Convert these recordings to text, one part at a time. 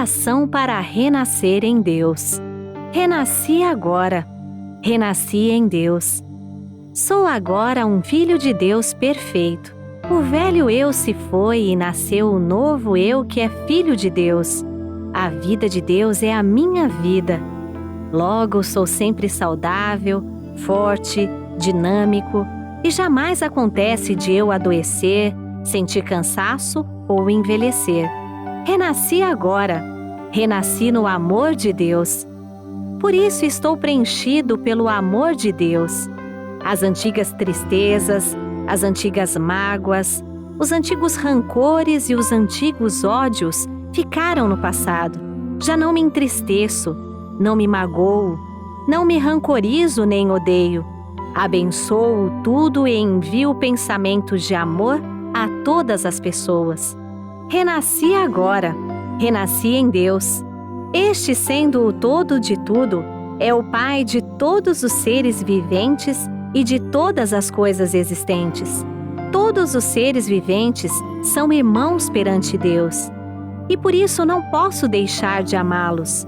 Oração para renascer em Deus. Renasci agora. Renasci em Deus. Sou agora um filho de Deus perfeito. O velho eu se foi e nasceu o novo eu que é filho de Deus. A vida de Deus é a minha vida. Logo, sou sempre saudável, forte, dinâmico e jamais acontece de eu adoecer, sentir cansaço ou envelhecer. Renasci agora. Renasci no amor de Deus. Por isso estou preenchido pelo amor de Deus. As antigas tristezas, as antigas mágoas, os antigos rancores e os antigos ódios ficaram no passado. Já não me entristeço, não me magoo, não me rancorizo nem odeio. Abençoo tudo e envio pensamentos de amor a todas as pessoas. Renasci agora, renasci em Deus. Este, sendo o todo de tudo, é o Pai de todos os seres viventes e de todas as coisas existentes. Todos os seres viventes são irmãos perante Deus. E por isso não posso deixar de amá-los.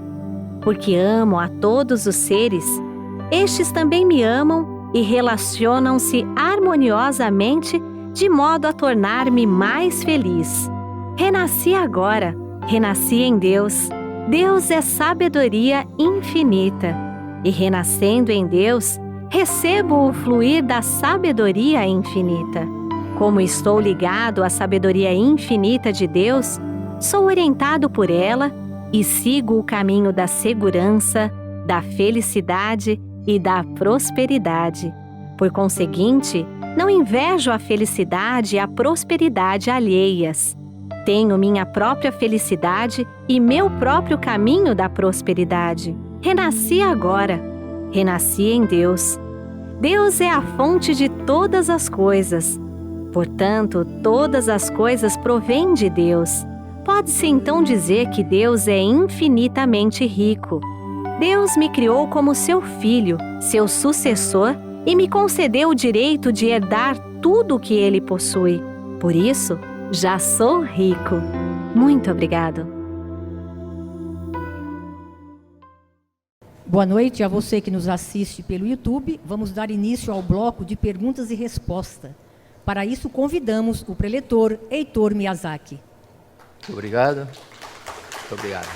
Porque amo a todos os seres, estes também me amam e relacionam-se harmoniosamente de modo a tornar-me mais feliz. Renasci agora, renasci em Deus. Deus é sabedoria infinita. E renascendo em Deus, recebo o fluir da sabedoria infinita. Como estou ligado à sabedoria infinita de Deus, sou orientado por ela e sigo o caminho da segurança, da felicidade e da prosperidade. Por conseguinte, não invejo a felicidade e a prosperidade alheias. Tenho minha própria felicidade e meu próprio caminho da prosperidade. Renasci agora. Renasci em Deus. Deus é a fonte de todas as coisas. Portanto, todas as coisas provêm de Deus. Pode-se então dizer que Deus é infinitamente rico. Deus me criou como seu filho, seu sucessor, e me concedeu o direito de herdar tudo o que ele possui. Por isso, já sou rico. Muito obrigado. Boa noite a você que nos assiste pelo YouTube. Vamos dar início ao bloco de perguntas e respostas. Para isso, convidamos o preletor Heitor Miyazaki. Muito obrigado. Muito obrigado.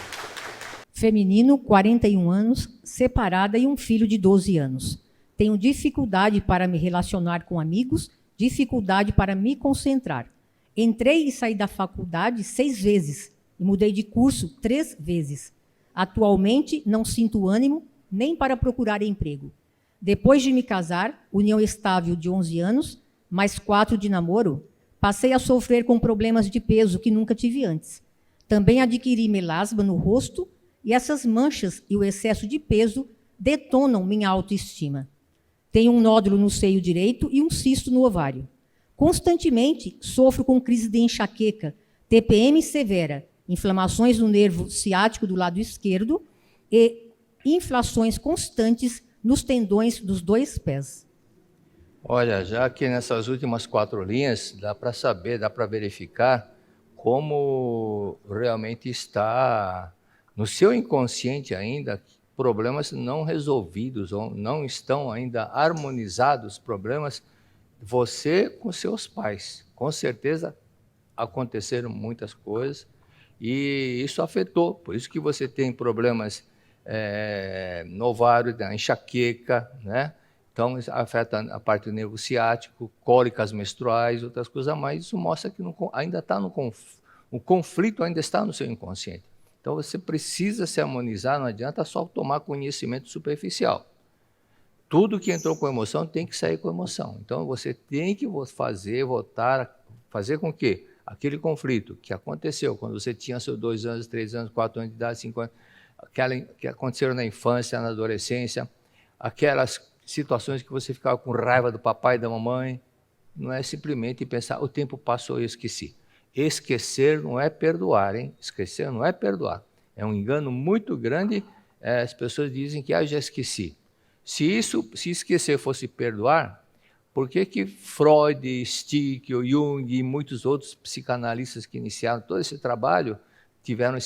Feminino, 41 anos, separada e um filho de 12 anos. Tenho dificuldade para me relacionar com amigos, dificuldade para me concentrar. Entrei e saí da faculdade 6 vezes e mudei de curso 3 vezes. Atualmente, não sinto ânimo nem para procurar emprego. Depois de me casar, união estável de 11 anos, mais 4 de namoro, passei a sofrer com problemas de peso que nunca tive antes. Também adquiri melasma no rosto e essas manchas e o excesso de peso detonam minha autoestima. Tenho um nódulo no seio direito e um cisto no ovário. Constantemente sofro com crise de enxaqueca, TPM severa, inflamações no nervo ciático do lado esquerdo e inflações constantes nos tendões dos 2 pés. Olha, já que nessas últimas 4 linhas dá para saber, dá para verificar como realmente está no seu inconsciente ainda problemas não resolvidos ou não estão ainda harmonizados, problemas você com seus pais. Com certeza aconteceram muitas coisas e isso afetou, por isso que você tem problemas no ovário, da enxaqueca, né? Então, isso afeta a parte do nervo ciático, cólicas menstruais, outras coisas mais. Isso mostra que ainda está o conflito ainda está no seu inconsciente. Então, você precisa se harmonizar, não adianta só tomar conhecimento superficial. Tudo que entrou com emoção tem que sair com emoção. Então, você tem que fazer com que aquele conflito que aconteceu quando você tinha seus 2 anos, 3 anos, 4 anos de idade, 5 anos, que aconteceram na infância, na adolescência, aquelas situações que você ficava com raiva do papai e da mamãe, não é simplesmente pensar, o tempo passou e eu esqueci. Esquecer não é perdoar, hein? Esquecer não é perdoar. É um engano muito grande. As pessoas dizem que eu já esqueci. Se esquecer fosse perdoar, por que Freud, Stick, Jung e muitos outros psicanalistas que iniciaram todo esse trabalho tiveram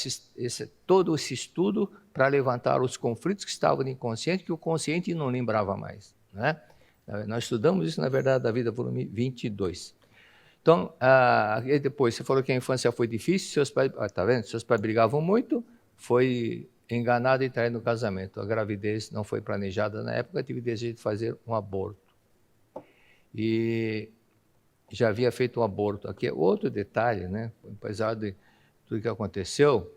todo esse estudo para levantar os conflitos que estavam no inconsciente, que o consciente não lembrava mais, né? Nós estudamos isso, na verdade, da vida, volume 22. Então, e depois, você falou que a infância foi difícil, seus pais, tá vendo? Seus pais brigavam muito, foi enganado e traído no casamento. A gravidez não foi planejada na época, tive desejo de fazer um aborto. E já havia feito um aborto. Aqui é outro detalhe, né? Apesar de tudo que aconteceu,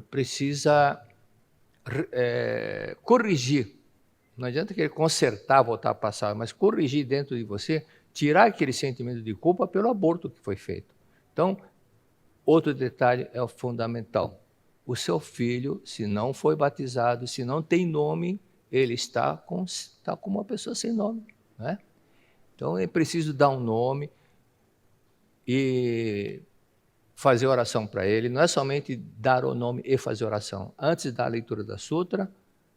precisa corrigir. Não adianta querer consertar, voltar a passar, mas corrigir dentro de você, tirar aquele sentimento de culpa pelo aborto que foi feito. Então, outro detalhe é o fundamental. O seu filho, se não foi batizado, se não tem nome, ele está como uma pessoa sem nome, né? Então, é preciso dar um nome e fazer oração para ele. Não é somente dar o nome e fazer oração. Antes da leitura da sutra,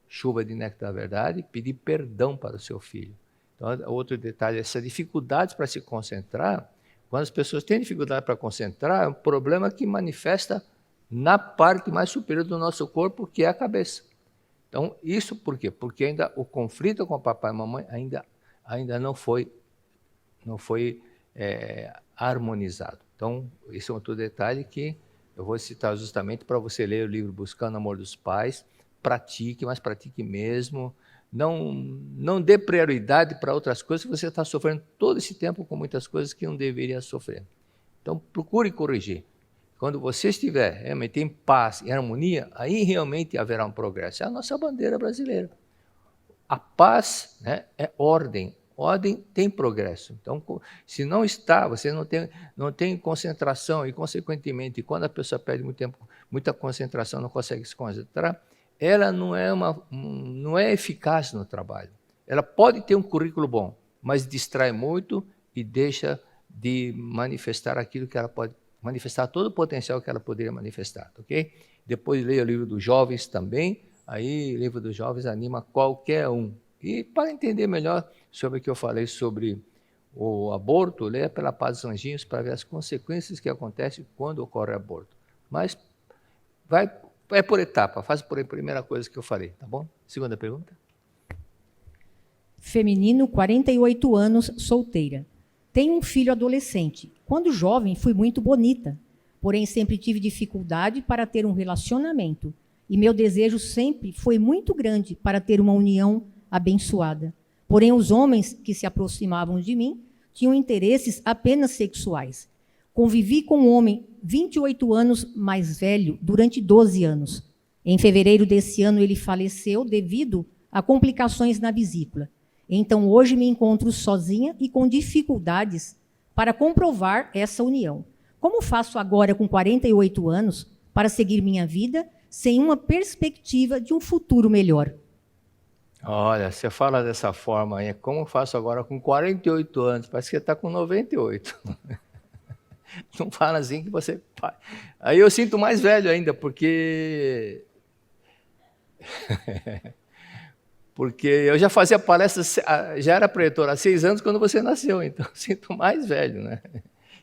chuva de néctar da verdade, pedir perdão para o seu filho. Então, outro detalhe, essa dificuldade para se concentrar, quando as pessoas têm dificuldade para concentrar, é um problema que manifesta na parte mais superior do nosso corpo, que é a cabeça. Então, isso por quê? Porque ainda o conflito com o papai e mamãe ainda não foi harmonizado. Então, esse é outro detalhe que eu vou citar justamente para você ler o livro Buscando o Amor dos Pais. Pratique, mas pratique mesmo. Não dê prioridade para outras coisas, que você está sofrendo todo esse tempo com muitas coisas que não deveria sofrer. Então, procure corrigir. Quando você estiver realmente em paz e harmonia, aí realmente haverá um progresso. É a nossa bandeira brasileira. A paz, né, é ordem. Ordem tem progresso. Então, se não está, você não tem concentração e, consequentemente, quando a pessoa perde muito tempo, muita concentração, não consegue se concentrar, ela não é eficaz no trabalho. Ela pode ter um currículo bom, mas distrai muito e deixa de manifestar aquilo que ela pode manifestar, todo o potencial que ela poderia manifestar, ok? Depois leia o livro dos jovens também, aí o livro dos jovens anima qualquer um. E para entender melhor sobre o que eu falei sobre o aborto, leia Pela Paz dos Anjinhos para ver as consequências que acontecem quando ocorre aborto. Mas vai por etapa, faz por a primeira coisa que eu falei, tá bom? Segunda pergunta. Feminino, 48 anos, solteira. Tenho um filho adolescente. Quando jovem, fui muito bonita, porém sempre tive dificuldade para ter um relacionamento. E meu desejo sempre foi muito grande para ter uma união abençoada. Porém, os homens que se aproximavam de mim tinham interesses apenas sexuais. Convivi com um homem 28 anos mais velho durante 12 anos. Em fevereiro desse ano, ele faleceu devido a complicações na vesícula. Então, hoje me encontro sozinha e com dificuldades para comprovar essa união. Como faço agora com 48 anos para seguir minha vida sem uma perspectiva de um futuro melhor? Olha, você fala dessa forma aí, como faço agora com 48 anos? Parece que você está com 98. Não fala assim que você... Aí eu sinto mais velho ainda, porque eu já fazia palestras, já era pretor há 6 anos quando você nasceu, então eu sinto mais velho, né?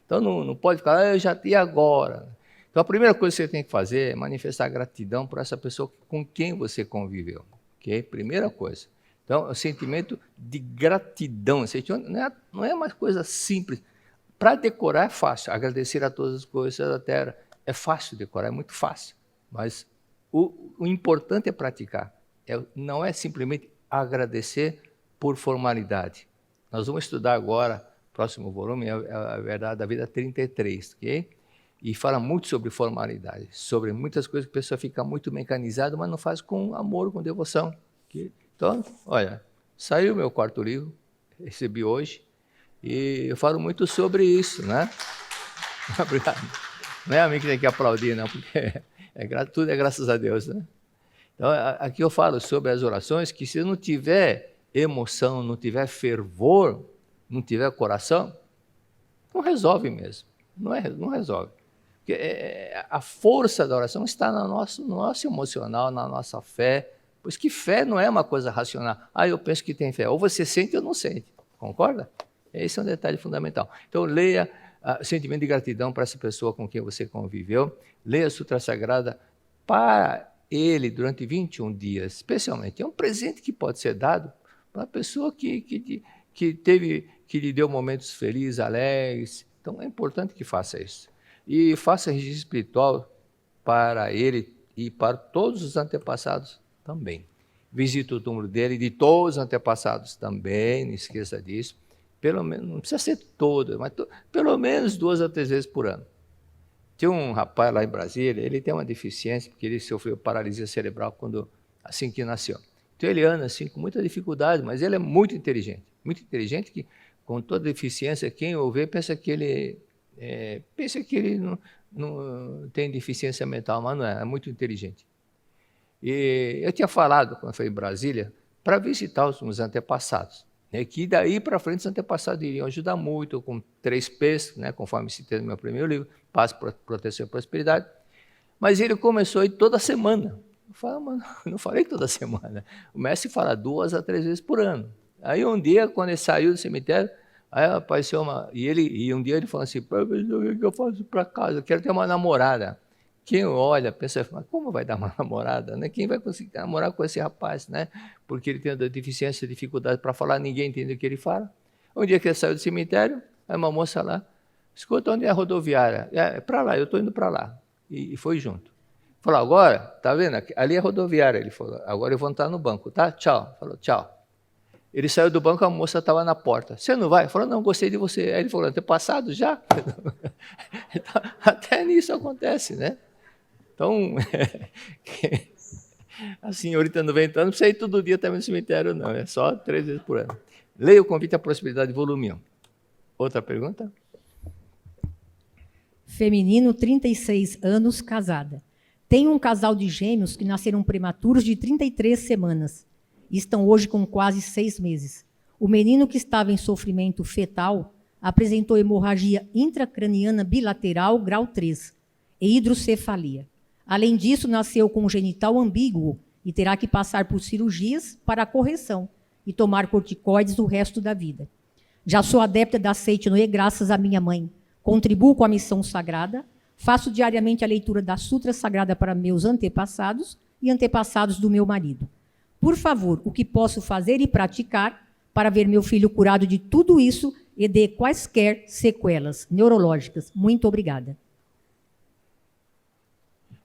Então não pode ficar, eu já e agora? Então a primeira coisa que você tem que fazer é manifestar gratidão por essa pessoa com quem você conviveu, ok? Primeira coisa. Então, o sentimento de gratidão, não é uma coisa simples. Para decorar é fácil, agradecer a todas as coisas da terra. É fácil decorar, é muito fácil. Mas o importante é praticar. Não é simplesmente agradecer por formalidade. Nós vamos estudar agora, próximo volume, a Verdade da Vida 33, ok? E fala muito sobre formalidade, sobre muitas coisas que a pessoa fica muito mecanizada, mas não faz com amor, com devoção. Okay? Então, olha, saiu meu quarto livro, recebi hoje, e eu falo muito sobre isso, né? Obrigado. Não é a mim que tem que aplaudir, não, porque tudo é graças a Deus, né? Então, aqui eu falo sobre as orações, que se não tiver emoção, não tiver fervor, não tiver coração, não resolve mesmo, não resolve. Porque a força da oração está no nosso emocional, na nossa fé, pois que fé não é uma coisa racional. Eu penso que tem fé, ou você sente ou não sente, concorda? Esse é um detalhe fundamental. Então, leia sentimento de gratidão para essa pessoa com quem você conviveu. Leia a Sutra Sagrada para ele durante 21 dias, especialmente. É um presente que pode ser dado para a pessoa que lhe deu momentos felizes, alegres. Então, é importante que faça isso. E faça registro espiritual para ele e para todos os antepassados também. Visite o túmulo dele e de todos os antepassados também, não esqueça disso. Pelo menos, não precisa ser todo, mas pelo menos 2 a 3 vezes por ano. Tinha um rapaz lá em Brasília, ele tem uma deficiência, porque ele sofreu paralisia cerebral assim que nasceu. Então ele anda assim com muita dificuldade, mas ele é muito inteligente que com toda deficiência, quem o vê pensa que ele não tem deficiência mental, mas não é muito inteligente. E eu tinha falado, quando foi em Brasília, para visitar os antepassados, né, que daí para frente os antepassados iriam ajudar muito, com 3 P's, né, conforme citei no meu primeiro livro, paz, proteção e prosperidade. Mas ele começou a ir toda semana. Eu falo, mano, não falei toda semana. O mestre fala 2 a 3 vezes por ano. Aí um dia, quando ele saiu do cemitério, aí apareceu e um dia ele falou assim, o que eu faço para casa? Eu quero ter uma namorada. Quem olha, pensa, mas como vai dar uma namorada? Né? Quem vai conseguir namorar com esse rapaz? Né? Porque ele tem deficiência, dificuldade para falar, ninguém entende o que ele fala. Um dia que ele saiu do cemitério, aí uma moça lá, escuta, onde é a rodoviária? É para lá, eu estou indo para lá. E foi junto. Falou, agora, tá vendo? Ali é a rodoviária. Ele falou, agora eu vou entrar no banco, tá? Tchau. Falou, tchau. Ele saiu do banco, a moça estava na porta. Você não vai? Falou, não, gostei de você. Aí ele falou, antepassado já? Até nisso acontece, né? Então, a senhorita 90 anos não precisa ir todo dia também no cemitério, não. É só 3 vezes por ano. Leia o Convite à Prosperidade, volume 1. Outra pergunta? Feminino, 36 anos, casada. Tenho um casal de gêmeos que nasceram prematuros de 33 semanas. E estão hoje com quase 6 meses. O menino, que estava em sofrimento fetal, apresentou hemorragia intracraniana bilateral grau 3 e hidrocefalia. Além disso, nasceu com um genital ambíguo e terá que passar por cirurgias para a correção e tomar corticoides o resto da vida. Já sou adepta da Seite Noé graças à minha mãe. Contribuo com a missão sagrada, faço diariamente a leitura da Sutra Sagrada para meus antepassados e antepassados do meu marido. Por favor, o que posso fazer e praticar para ver meu filho curado de tudo isso e de quaisquer sequelas neurológicas? Muito obrigada.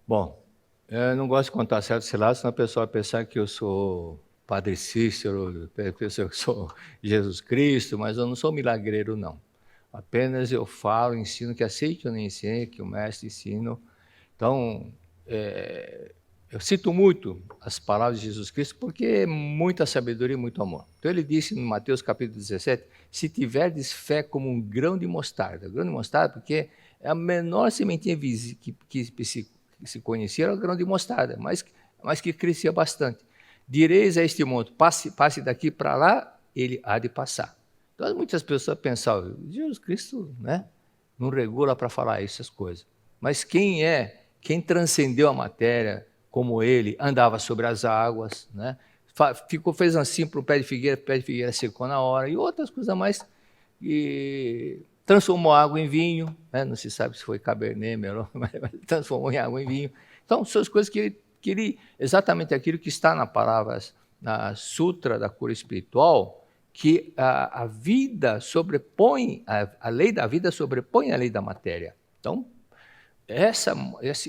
Bom, eu não gosto de contar certos relatos, senão a pessoa vai pensar que eu sou Padre Cícero, pensar que eu sou Jesus Cristo, mas eu não sou milagreiro, não. Apenas eu falo, ensino que aceite ou não ensine, que o mestre ensina. Então, eu cito muito as palavras de Jesus Cristo porque é muita sabedoria e muito amor. Então ele disse no Mateus capítulo 17, se tiverdes fé como um grão de mostarda. Grão de mostarda porque é a menor sementinha que se conhecia, era o grão de mostarda, mas que crescia bastante. Direis a este monte, passe daqui para lá, ele há de passar. Então muitas pessoas pensavam, Jesus Cristo, né, não regula para falar essas coisas. Mas quem transcendeu a matéria, como ele, andava sobre as águas, né? Fez assim para o pé de figueira secou na hora, e outras coisas mais, e transformou água em vinho, né? Não se sabe se foi Cabernet, Merlot, mas transformou em água em vinho. Então, são as coisas que ele exatamente aquilo que está na Sutra da Cura Espiritual, que a vida sobrepõe, a lei da vida sobrepõe a lei da matéria. Então,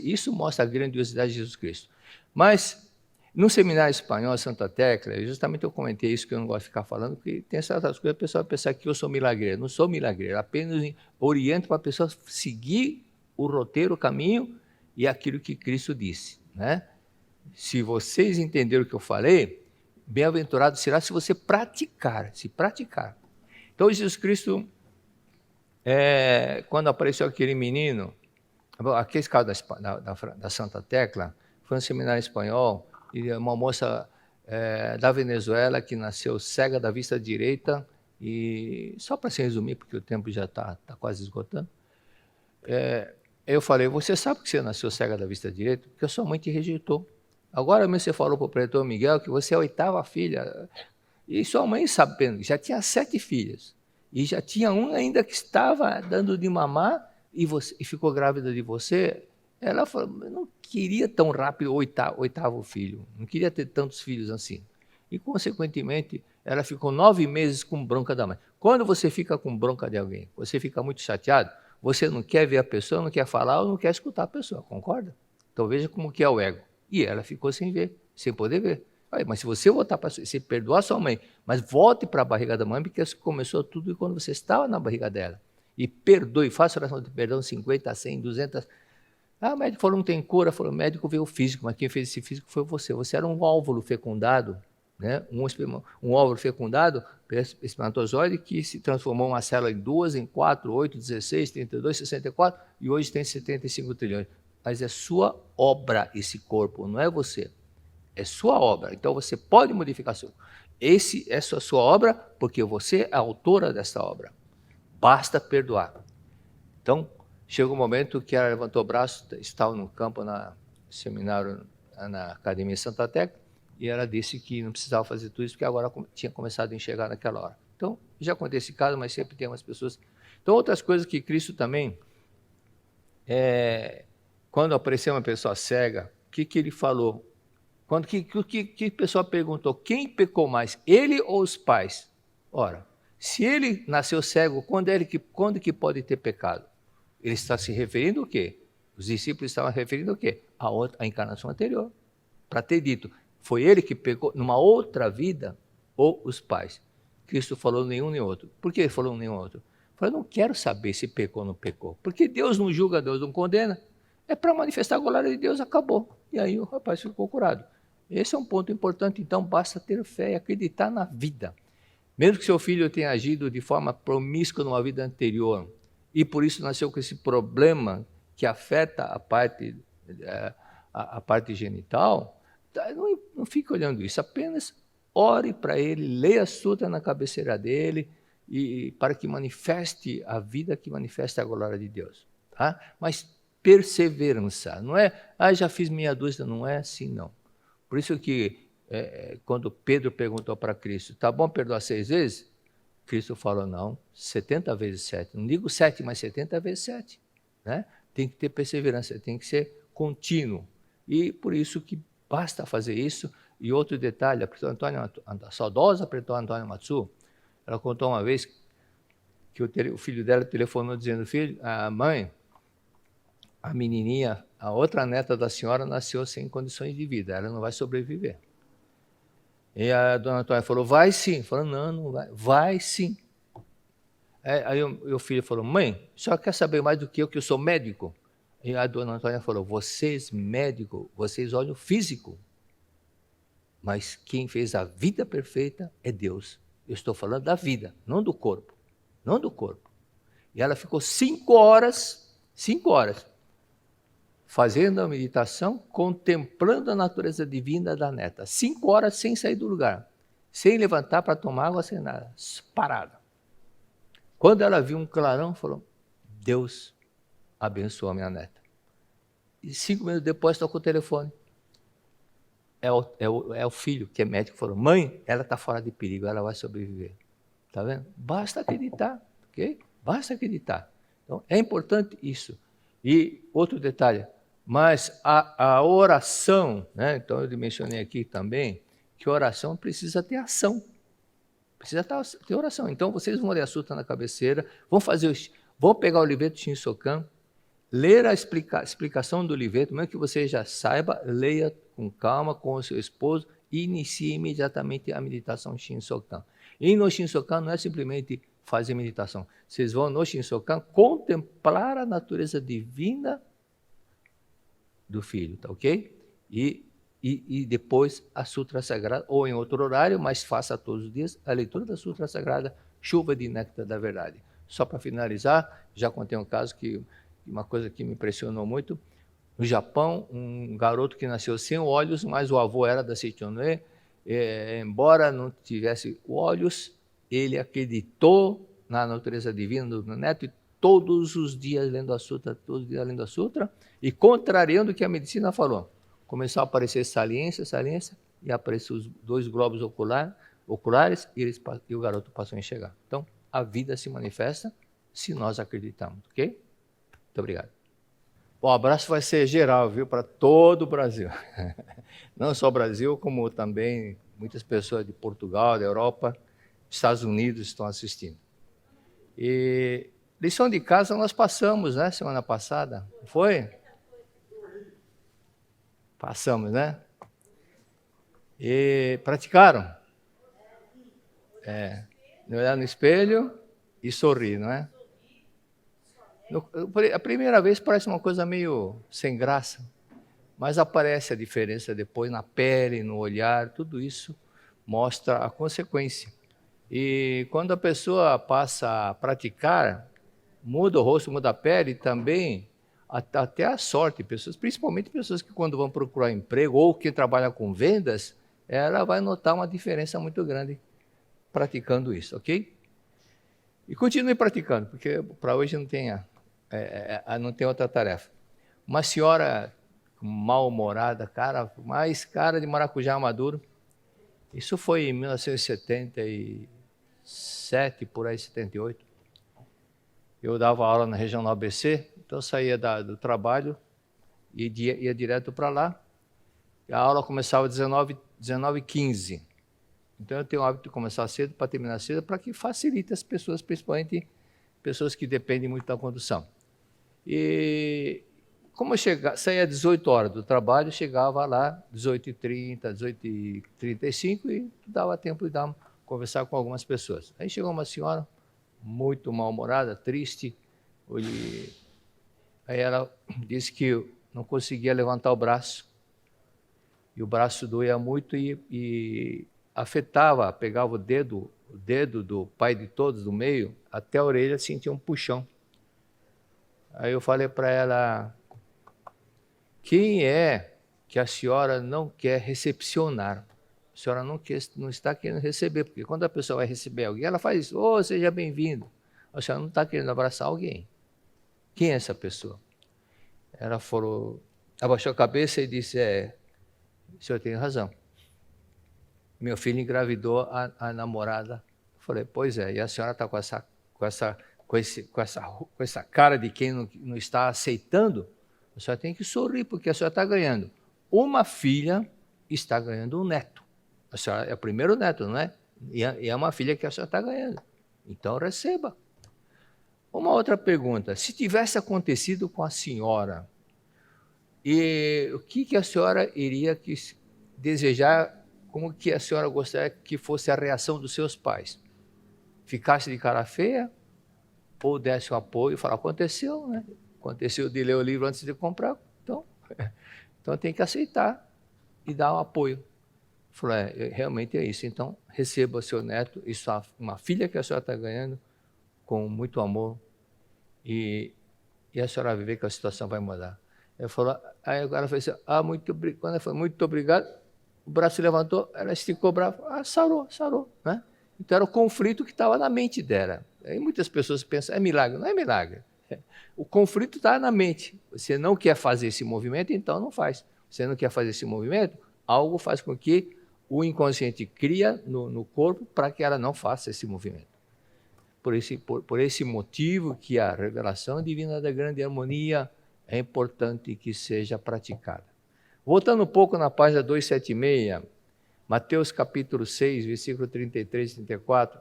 isso mostra a grandiosidade de Jesus Cristo. Mas, no seminário espanhol, Santa Tecla, justamente eu comentei isso, que eu não gosto de ficar falando, porque tem certas coisas, a pessoa vai pensar que eu sou milagreiro. Não sou milagreiro, apenas oriento para a pessoa seguir o roteiro, o caminho e aquilo que Cristo disse, né? Se vocês entenderam o que eu falei, bem-aventurado será se você praticar, Então, Jesus Cristo, quando apareceu aquele menino, aquele caso da Santa Tecla, foi um seminário espanhol, e uma moça da Venezuela que nasceu cega da vista direita, e só para se resumir, porque o tempo já está quase esgotando, eu falei, você sabe que você nasceu cega da vista direita? Porque a sua mãe te rejeitou. Agora mesmo você falou para o pretor Miguel que você é a 8ª filha, e sua mãe sabendo, já tinha 7 filhas, e já tinha um ainda que estava dando de mamar e ficou grávida de você, ela falou, eu não queria tão rápido o oitavo filho, não queria ter tantos filhos assim. E, consequentemente, ela ficou 9 meses com bronca da mãe. Quando você fica com bronca de alguém, você fica muito chateado, você não quer ver a pessoa, não quer falar ou não quer escutar a pessoa, concorda? Então veja como que é o ego. E ela ficou sem ver, sem poder ver. Mas se você voltar para você perdoar sua mãe, mas volte para a barriga da mãe, porque começou tudo quando você estava na barriga dela. E perdoe, faça oração de perdão 50, 100, 200. Ah, o médico falou não tem cura, falou, o médico veio o físico, mas quem fez esse físico foi você. Você era um óvulo fecundado, né? Um óvulo fecundado, espermatozoide, que se transformou uma célula em 2, em 4, 8, 16, 32, 64, e hoje tem 75 trilhões. Mas é sua obra esse corpo, não é você. É sua obra. Então você pode modificar seu. Essa é a sua obra, porque você é a autora dessa obra. Basta perdoar. Então, chegou um momento que ela levantou o braço, estava no campo, no seminário, na Academia Santa Tecla, e ela disse que não precisava fazer tudo isso, porque agora tinha começado a enxergar naquela hora. Então, já acontece esse caso, mas sempre tem umas pessoas. Então, outras coisas que Cristo também, quando apareceu uma pessoa cega, o que ele falou? Quando que a pessoa perguntou, quem pecou mais, ele ou os pais? Ora, se ele nasceu cego, quando que pode ter pecado? Ele está se referindo ao quê? Os discípulos estavam referindo ao quê? A encarnação anterior. Para ter dito, foi ele que pecou numa outra vida ou os pais? Cristo falou nenhum nem outro. Por que ele falou nenhum outro? Ele falou, eu não quero saber se pecou ou não pecou. Porque Deus não julga, Deus não condena. É para manifestar a glória de Deus, acabou. E aí o rapaz ficou curado. Esse é um ponto importante, então basta ter fé e acreditar na vida. Mesmo que seu filho tenha agido de forma promíscua numa vida anterior, e por isso nasceu com esse problema que afeta a parte genital, não fique olhando isso, apenas ore para ele, leia a sutra na cabeceira dele, e para que manifeste a vida, que manifeste a glória de Deus. Tá? Mas perseverança, não é, já fiz meia dúzia, não é assim não. Por isso que quando Pedro perguntou para Cristo, tá bom perdoar 6 vezes? Cristo falou, não, 70 vezes 7. Não digo 7, mas 70 vezes 7. Né? Tem que ter perseverança, tem que ser contínuo. E por isso que basta fazer isso. E outro detalhe, a saudosa pretor Antônia Matsu, ela contou uma vez que o filho dela telefonou dizendo, filho, a mãe, a menininha, a outra neta da senhora nasceu sem condições de vida, ela não vai sobreviver. E a dona Antônia falou, vai sim. Falou, não vai. Vai sim. Aí o filho falou, mãe, a senhora quer saber mais do que eu sou médico? E a dona Antônia falou, vocês médicos, vocês olham o físico, mas quem fez a vida perfeita é Deus. Eu estou falando da vida, não do corpo. Não do corpo. E ela ficou 5 horas, fazendo a meditação, contemplando a natureza divina da neta. 5 horas sem sair do lugar, sem levantar para tomar água, sem nada, parada. Quando ela viu um clarão, falou, Deus abençoou a minha neta. E 5 minutos depois tocou o telefone. É o filho, que é médico, falou, mãe, ela está fora de perigo, ela vai sobreviver. Está vendo? Basta acreditar, ok? Basta acreditar. Então, é importante isso. E outro detalhe, mas a oração, né? Então eu mencionei aqui também que a oração precisa ter ação, precisa ter oração. Então vocês vão ler a sutra na cabeceira, vão pegar o livreto Shinsokan, ler a explicação do livreto, mesmo que você já saiba, leia com calma com o seu esposo e inicie imediatamente a meditação Shinsokan. E no Shinsokan não é simplesmente fazer meditação, vocês vão no Shinsokan contemplar a natureza divina do filho, tá ok? E depois a Sutra Sagrada, ou em outro horário, mas faça todos os dias a leitura da Sutra Sagrada, Chuva de Néctar da Verdade. Só para finalizar, já contei um caso uma coisa que me impressionou muito. No Japão, um garoto que nasceu sem olhos, mas o avô era da Seichonue, embora não tivesse olhos, ele acreditou na natureza divina do neto e todos os dias lendo a sutra, e contrariando o que a medicina falou. Começou a aparecer saliência, e apareceu os 2 globos oculares, e o garoto passou a enxergar. Então, a vida se manifesta se nós acreditamos, ok? Muito obrigado. Bom, o abraço vai ser geral, viu, para todo o Brasil. Não só o Brasil, como também muitas pessoas de Portugal, da Europa, Estados Unidos estão assistindo. E lição de casa nós passamos, né, semana passada, não foi? Passamos, né? E praticaram? Olhar no espelho e sorrir, não é? A primeira vez parece uma coisa meio sem graça, mas aparece a diferença depois na pele, no olhar, tudo isso mostra a consequência. E quando a pessoa passa a praticar, muda o rosto, muda a pele, também até a sorte, pessoas, principalmente pessoas que quando vão procurar emprego ou que trabalham com vendas, ela vai notar uma diferença muito grande praticando isso, ok? E continue praticando, porque para hoje não tem, não tem outra tarefa. Uma senhora mal-humorada, mais cara de maracujá maduro, isso foi em 1977, por aí, 78. Eu dava aula na regional ABC, então eu saía do trabalho e ia direto para lá. E a aula começava às 19h15. Então eu tenho o hábito de começar cedo para terminar cedo, para que facilite as pessoas, principalmente pessoas que dependem muito da condução. E como eu saía às 18 horas do trabalho, chegava lá 18h30, 18h35 e dava tempo de conversar com algumas pessoas. Aí chegou uma senhora muito mal-humorada, triste. Aí ela disse que não conseguia levantar o braço. E o braço doía muito e afetava, pegava o dedo do pai de todos, do meio, até a orelha, sentia um puxão. Aí eu falei para ela, quem é que a senhora não quer recepcionar? A senhora não está querendo receber, porque quando a pessoa vai receber alguém, ela faz isso, seja bem-vindo. A senhora não está querendo abraçar alguém. Quem é essa pessoa? Ela abaixou a cabeça e disse, o senhor tem razão. Meu filho engravidou a namorada. Eu falei, pois é, e a senhora está com essa cara de quem não está aceitando? A senhora tem que sorrir, porque a senhora está ganhando. Uma filha está ganhando um neto. A senhora é o primeiro neto, não é? E é uma filha que a senhora está ganhando. Então receba. Uma outra pergunta, se tivesse acontecido com a senhora, e o que a senhora iria desejar, como que a senhora gostaria que fosse a reação dos seus pais? Ficasse de cara feia? Ou desse um apoio e falar, aconteceu, né? Aconteceu de ler o livro antes de comprar, então tem que aceitar e dar um apoio. Falei, realmente é isso, então receba o seu neto e uma filha que a senhora está ganhando com muito amor e a senhora vai ver que a situação vai mudar. Aí agora foi assim, muito obrigado. Quando ela falou, muito obrigado, o braço levantou, ela esticou o braço, sarou, né? Então era o conflito que estava na mente dela. Aí muitas pessoas pensam, é milagre, não é milagre. O conflito está na mente. Você não quer fazer esse movimento, então não faz. Você não quer fazer esse movimento, algo faz com que o inconsciente cria no corpo para que ela não faça esse movimento. Por esse motivo que a revelação divina da grande harmonia é importante que seja praticada. Voltando um pouco na página 276, Mateus capítulo 6, versículo 33 e 34.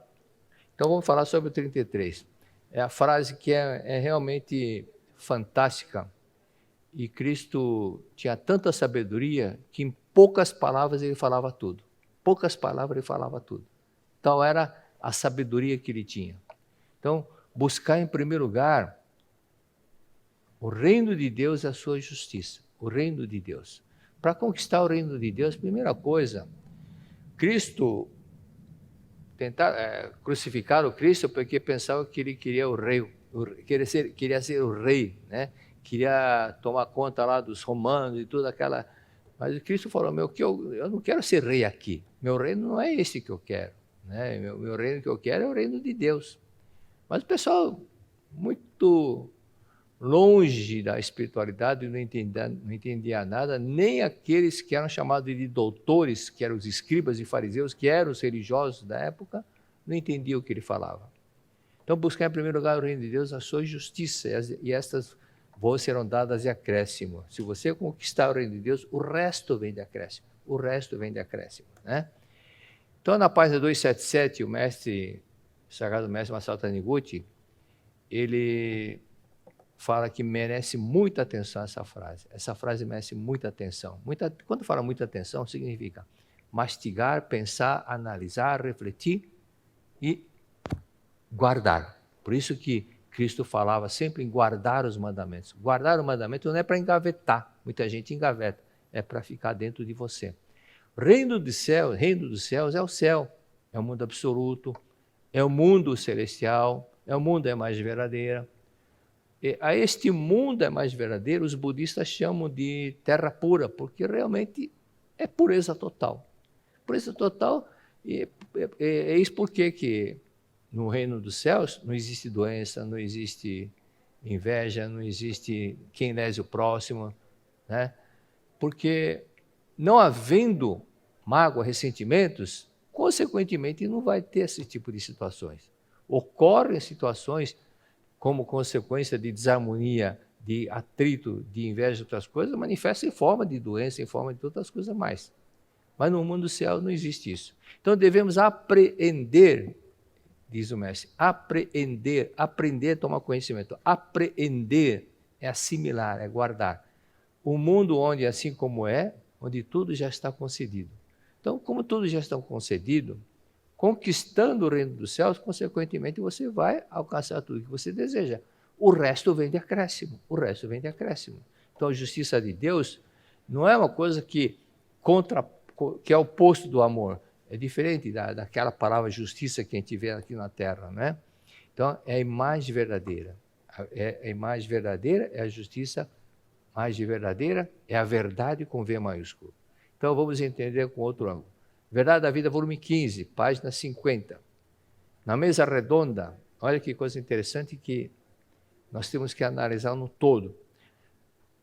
Então vamos falar sobre o 33. É a frase que é realmente fantástica. E Cristo tinha tanta sabedoria que em poucas palavras ele falava tudo. Poucas palavras ele falava tudo. Tal era a sabedoria que ele tinha. Então, buscar em primeiro lugar o reino de Deus e a sua justiça. O reino de Deus. Para conquistar o reino de Deus, primeira coisa, Cristo, crucificaram o Cristo porque pensavam que ele queria o rei, queria ser o rei, né? Queria tomar conta lá dos romanos e tudo aquela. Mas o Cristo falou, eu não quero ser rei aqui. Meu reino não é esse que eu quero. Né? Meu reino que eu quero é o reino de Deus. Mas o pessoal, muito longe da espiritualidade, não entendia nada, nem aqueles que eram chamados de doutores, que eram os escribas e fariseus, que eram os religiosos da época, não entendiam o que ele falava. Então, buscar em primeiro lugar o reino de Deus, a sua justiça, e estas vos serão dadas de acréscimo. Se você conquistar o reino de Deus, o resto vem de acréscimo. O resto vem de acréscimo, né? Então, na página 277, o mestre, o sagrado mestre Masaru Taniguchi, ele fala que merece muita atenção essa frase. Essa frase merece muita atenção. Quando fala muita atenção, significa mastigar, pensar, analisar, refletir e guardar. Por isso que Cristo falava sempre em guardar os mandamentos. Guardar o mandamento não é para engavetar. Muita gente engaveta. É para ficar dentro de você. Reino dos céus é o céu. É o mundo absoluto. É o mundo celestial. É o mundo da imagem verdadeira. E a este mundo da imagem verdadeira, os budistas chamam de terra pura, porque realmente é pureza total. Pureza total, é isso porque que no reino dos céus não existe doença, não existe inveja, não existe quem lese o próximo, né? Porque não havendo mágoa, ressentimentos, consequentemente não vai ter esse tipo de situações. Ocorrem situações como consequência de desarmonia, de atrito, de inveja e outras coisas, manifesta em forma de doença, em forma de outras coisas mais. Mas no mundo do céu não existe isso. Então devemos apreender, diz o mestre, aprender é tomar conhecimento, apreender é assimilar, é guardar. Um mundo onde, assim como é, onde tudo já está concedido. Então, como tudo já está concedido, conquistando o reino dos céus, consequentemente você vai alcançar tudo que você deseja. O resto vem de acréscimo, o resto vem de acréscimo. Então a justiça de Deus não é uma coisa que é o oposto do amor. É diferente daquela palavra justiça que a gente vê aqui na terra, né? Então é a imagem verdadeira. A imagem verdadeira é a justiça, a imagem verdadeira é a verdade com V maiúsculo. Então vamos entender com outro ângulo. Verdade da Vida, volume 15, página 50. Na mesa redonda, olha que coisa interessante que nós temos que analisar no todo.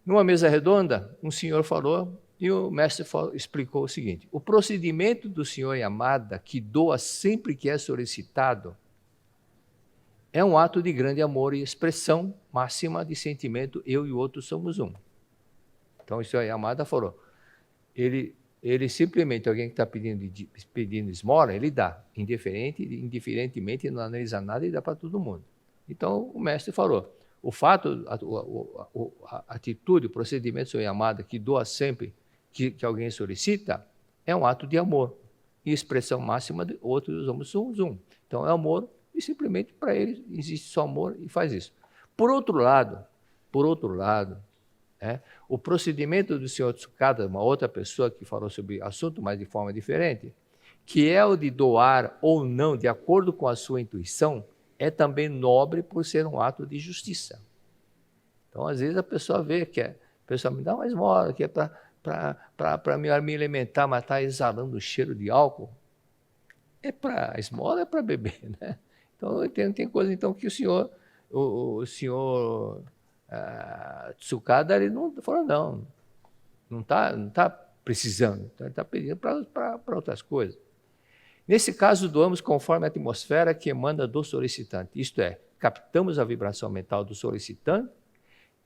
Numa mesa redonda, um senhor falou e o mestre explicou o seguinte: o procedimento do senhor Yamada, que doa sempre que é solicitado, é um ato de grande amor e expressão máxima de sentimento, eu e o outro somos um. Então o senhor Yamada falou, ele simplesmente, alguém que está pedindo esmola, ele dá, indiferentemente, não analisa nada e dá para todo mundo. Então, o mestre falou, o fato, a atitude, o procedimento do senhor Yamada, que doa sempre que alguém solicita, é um ato de amor. E expressão máxima de outros somos um. Então, é amor e simplesmente para ele existe só amor e faz isso. Por outro lado, o procedimento do senhor Tsukada, uma outra pessoa que falou sobre o assunto, mas de forma diferente, que é o de doar ou não, de acordo com a sua intuição, é também nobre por ser um ato de justiça. Então, às vezes, a pessoa vê que a pessoa me dá uma esmola, que é para me alimentar, mas está exalando o cheiro de álcool. A esmola é para beber, né? Então, tem coisa então, que o senhor Tsukada, ele não falou, não está precisando, então ele está pedindo para outras coisas. Nesse caso, doamos conforme a atmosfera que emana do solicitante, isto é, captamos a vibração mental do solicitante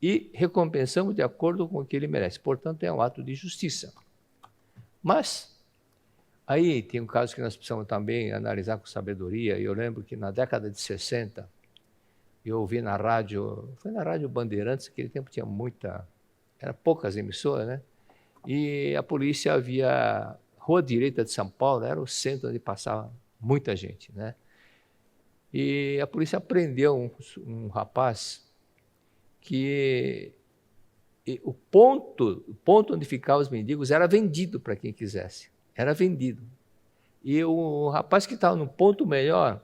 e recompensamos de acordo com o que ele merece. Portanto, é um ato de justiça. Mas, aí tem um caso que nós precisamos também analisar com sabedoria. Eu lembro que na década de 60, eu ouvi na rádio, foi na Rádio Bandeirantes, naquele tempo tinha eram poucas emissoras, né? E a polícia havia, Rua Direita de São Paulo, era o centro onde passava muita gente, né? E a polícia prendeu um rapaz que o ponto onde ficavam os mendigos era vendido para quem quisesse, era vendido. E o rapaz que estava no ponto melhor,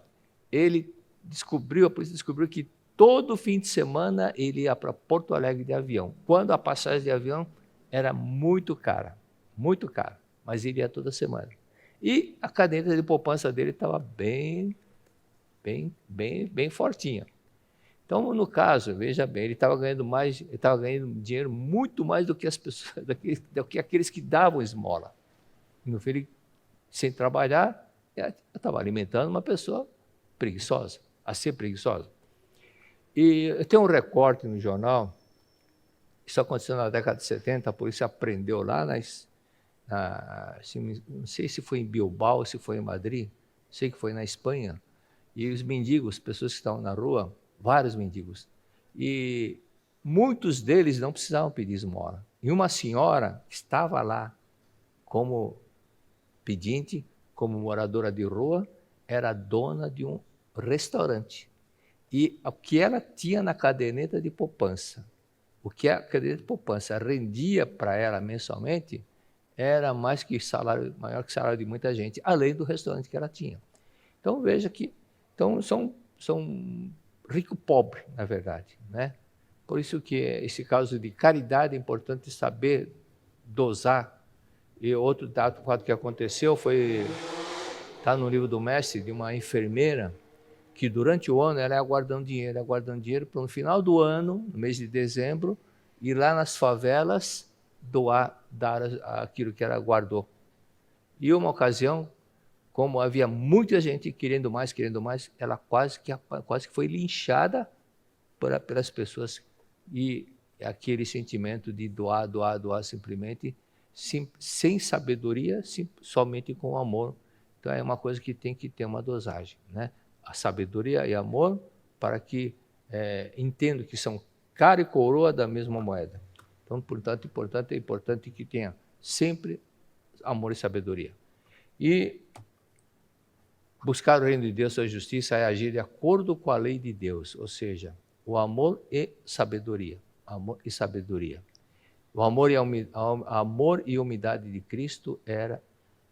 a polícia descobriu que todo fim de semana ele ia para Porto Alegre de avião, quando a passagem de avião era muito cara, mas ele ia toda semana. E a caderneta de poupança dele estava bem fortinha. Então, no caso, veja bem, ele estava ganhando dinheiro muito mais do que as pessoas, do que aqueles que davam esmola. No fim, ele, sem trabalhar, estava alimentando uma pessoa preguiçosa. a ser preguiçosa. E tem um recorte no jornal, isso aconteceu na década de 70, a polícia prendeu lá, não sei se foi em Bilbao, se foi em Madrid, sei que foi na Espanha, e os mendigos, pessoas que estavam na rua, vários mendigos, e muitos deles não precisavam pedir esmola. E uma senhora que estava lá como pedinte, como moradora de rua, era dona de um restaurante. E o que ela tinha na caderneta de poupança, o que a caderneta de poupança rendia para ela mensalmente, era maior que o salário de muita gente, além do restaurante que ela tinha. Então veja que são rico-pobre, na verdade, né? Por isso que esse caso de caridade é importante saber dosar. E outro dado que aconteceu está no livro do Mestre, de uma enfermeira que durante o ano ela ia guardando dinheiro para no final do ano, no mês de dezembro, ir lá nas favelas dar aquilo que ela guardou. E uma ocasião, como havia muita gente querendo mais, ela quase que foi linchada pelas pessoas. E aquele sentimento de doar simplesmente, sem sabedoria, somente com amor. Então é uma coisa que tem que ter uma dosagem, né? A sabedoria e amor, para que entendo que são cara e coroa da mesma moeda. Então, portanto, é importante que tenha sempre amor e sabedoria. E buscar o reino de Deus, sua justiça, é agir de acordo com a lei de Deus, ou seja, o amor e sabedoria. Amor e sabedoria. O amor e a humildade de Cristo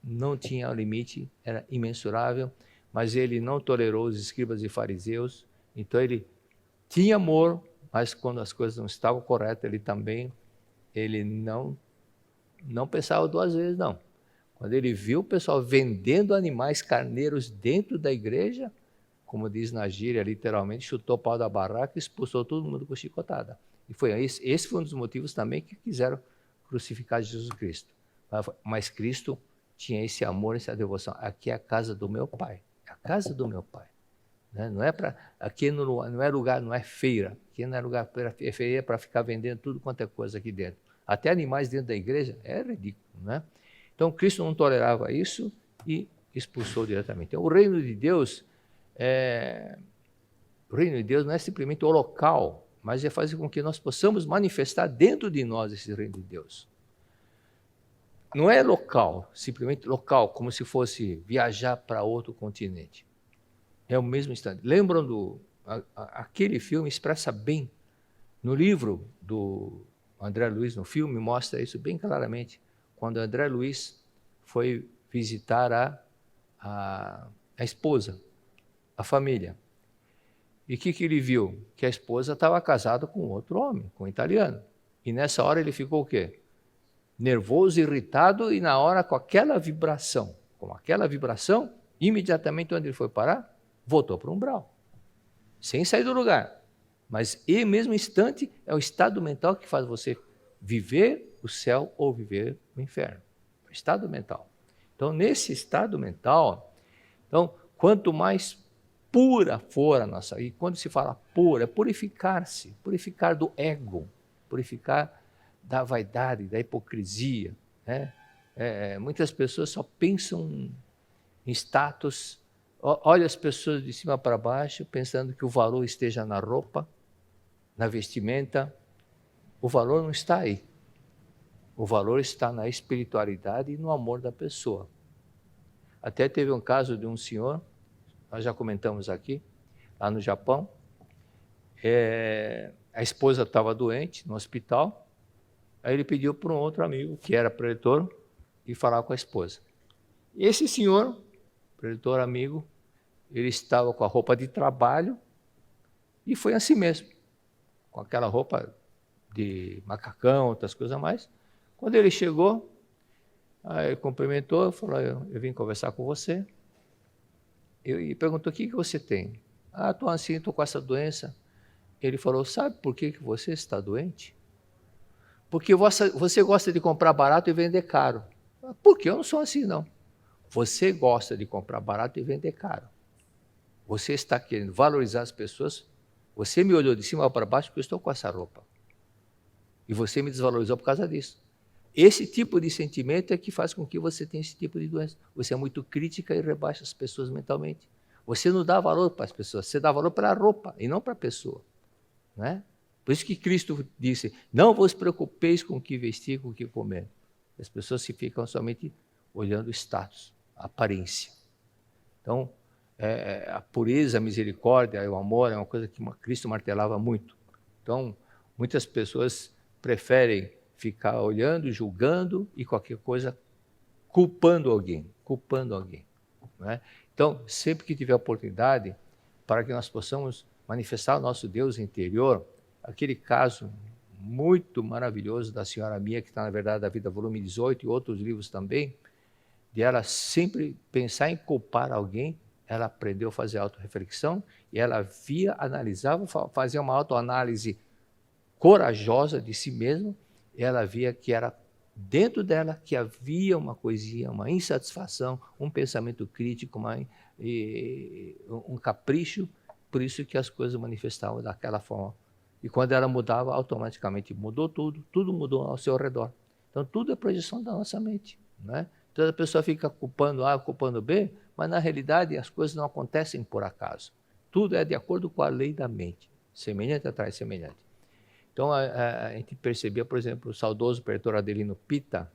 não tinha limite, era imensurável, mas ele não tolerou os escribas e fariseus. Então ele tinha amor, mas quando as coisas não estavam corretas, ele não pensava duas vezes, não. Quando ele viu o pessoal vendendo animais carneiros dentro da igreja, como diz na gíria, literalmente, chutou o pau da barraca e expulsou todo mundo com chicotada. E esse foi um dos motivos também que quiseram crucificar Jesus Cristo. Mas Cristo tinha esse amor, essa devoção. Aqui é a casa do meu Pai. É a casa do meu Pai. Né? Aqui não é lugar, não é feira. Aqui não é lugar é feira para ficar vendendo tudo quanto é coisa aqui dentro. Até animais dentro da igreja é ridículo, né? Então Cristo não tolerava isso e expulsou diretamente. Então o reino de Deus não é simplesmente o local, mas é fazer com que nós possamos manifestar dentro de nós esse reino de Deus. Não é local, simplesmente local, como se fosse viajar para outro continente. É o mesmo instante. Lembram aquele filme expressa bem, no livro do André Luiz, no filme, mostra isso bem claramente, quando André Luiz foi visitar a esposa, a família. E o que ele viu? Que a esposa estava casada com outro homem, com um italiano. E nessa hora ele ficou o quê? Nervoso, irritado, e na hora com aquela vibração, imediatamente onde ele foi parar? Voltou para o umbral, sem sair do lugar. Mas no mesmo instante é o estado mental que faz você viver o céu ou viver o inferno. O estado mental. Então, nesse estado mental, quanto mais pura for a nossa, e quando se fala pura, é purificar-se, purificar do ego, purificar da vaidade, da hipocrisia, né? Muitas pessoas só pensam em status, olha as pessoas de cima para baixo, pensando que o valor esteja na roupa, na vestimenta. O valor não está aí. O valor está na espiritualidade e no amor da pessoa. Até teve um caso de um senhor, nós já comentamos aqui, lá no Japão. A esposa estava doente no hospital, aí ele pediu para um outro amigo, que era preletor, ir falar com a esposa. E esse senhor, preletor amigo, ele estava com a roupa de trabalho e foi assim mesmo, com aquela roupa de macacão, outras coisas a mais. Quando ele chegou, aí ele cumprimentou, falou, eu vim conversar com você. E perguntou, o que você tem? Estou assim, estou com essa doença. Ele falou, sabe por que você está doente? Porque você gosta de comprar barato e vender caro. Por que eu não sou assim, não? Você gosta de comprar barato e vender caro. Você está querendo valorizar as pessoas, você me olhou de cima para baixo porque eu estou com essa roupa. E você me desvalorizou por causa disso. Esse tipo de sentimento é que faz com que você tenha esse tipo de doença. Você é muito crítica e rebaixa as pessoas mentalmente. Você não dá valor para as pessoas, você dá valor para a roupa e não para a pessoa. Não é? Por isso que Cristo disse, não vos preocupeis com o que vestir, com o que comer. As pessoas se ficam somente olhando o status, a aparência. Então, a pureza, a misericórdia, o amor é uma coisa que Cristo martelava muito. Então, muitas pessoas preferem ficar olhando, julgando e qualquer coisa culpando alguém. Não é? Então, sempre que tiver oportunidade, para que nós possamos manifestar o nosso Deus interior, aquele caso muito maravilhoso da senhora Mia, que está na Verdade da Vida, volume 18, e outros livros também, de ela sempre pensar em culpar alguém, ela aprendeu a fazer autorreflexão, e ela via, analisava, fazia uma autoanálise corajosa de si mesma, e ela via que era dentro dela que havia uma coisinha, uma insatisfação, um pensamento crítico, um capricho, por isso que as coisas manifestavam daquela forma. E quando ela mudava, automaticamente mudou tudo, tudo mudou ao seu redor. Então, tudo é projeção da nossa mente. Né? Então, a pessoa fica culpando A, culpando B, mas na realidade as coisas não acontecem por acaso. Tudo é de acordo com a lei da mente. Semelhante atrai semelhante. Então, a gente percebia, por exemplo, o saudoso pretor Adelino Pitta,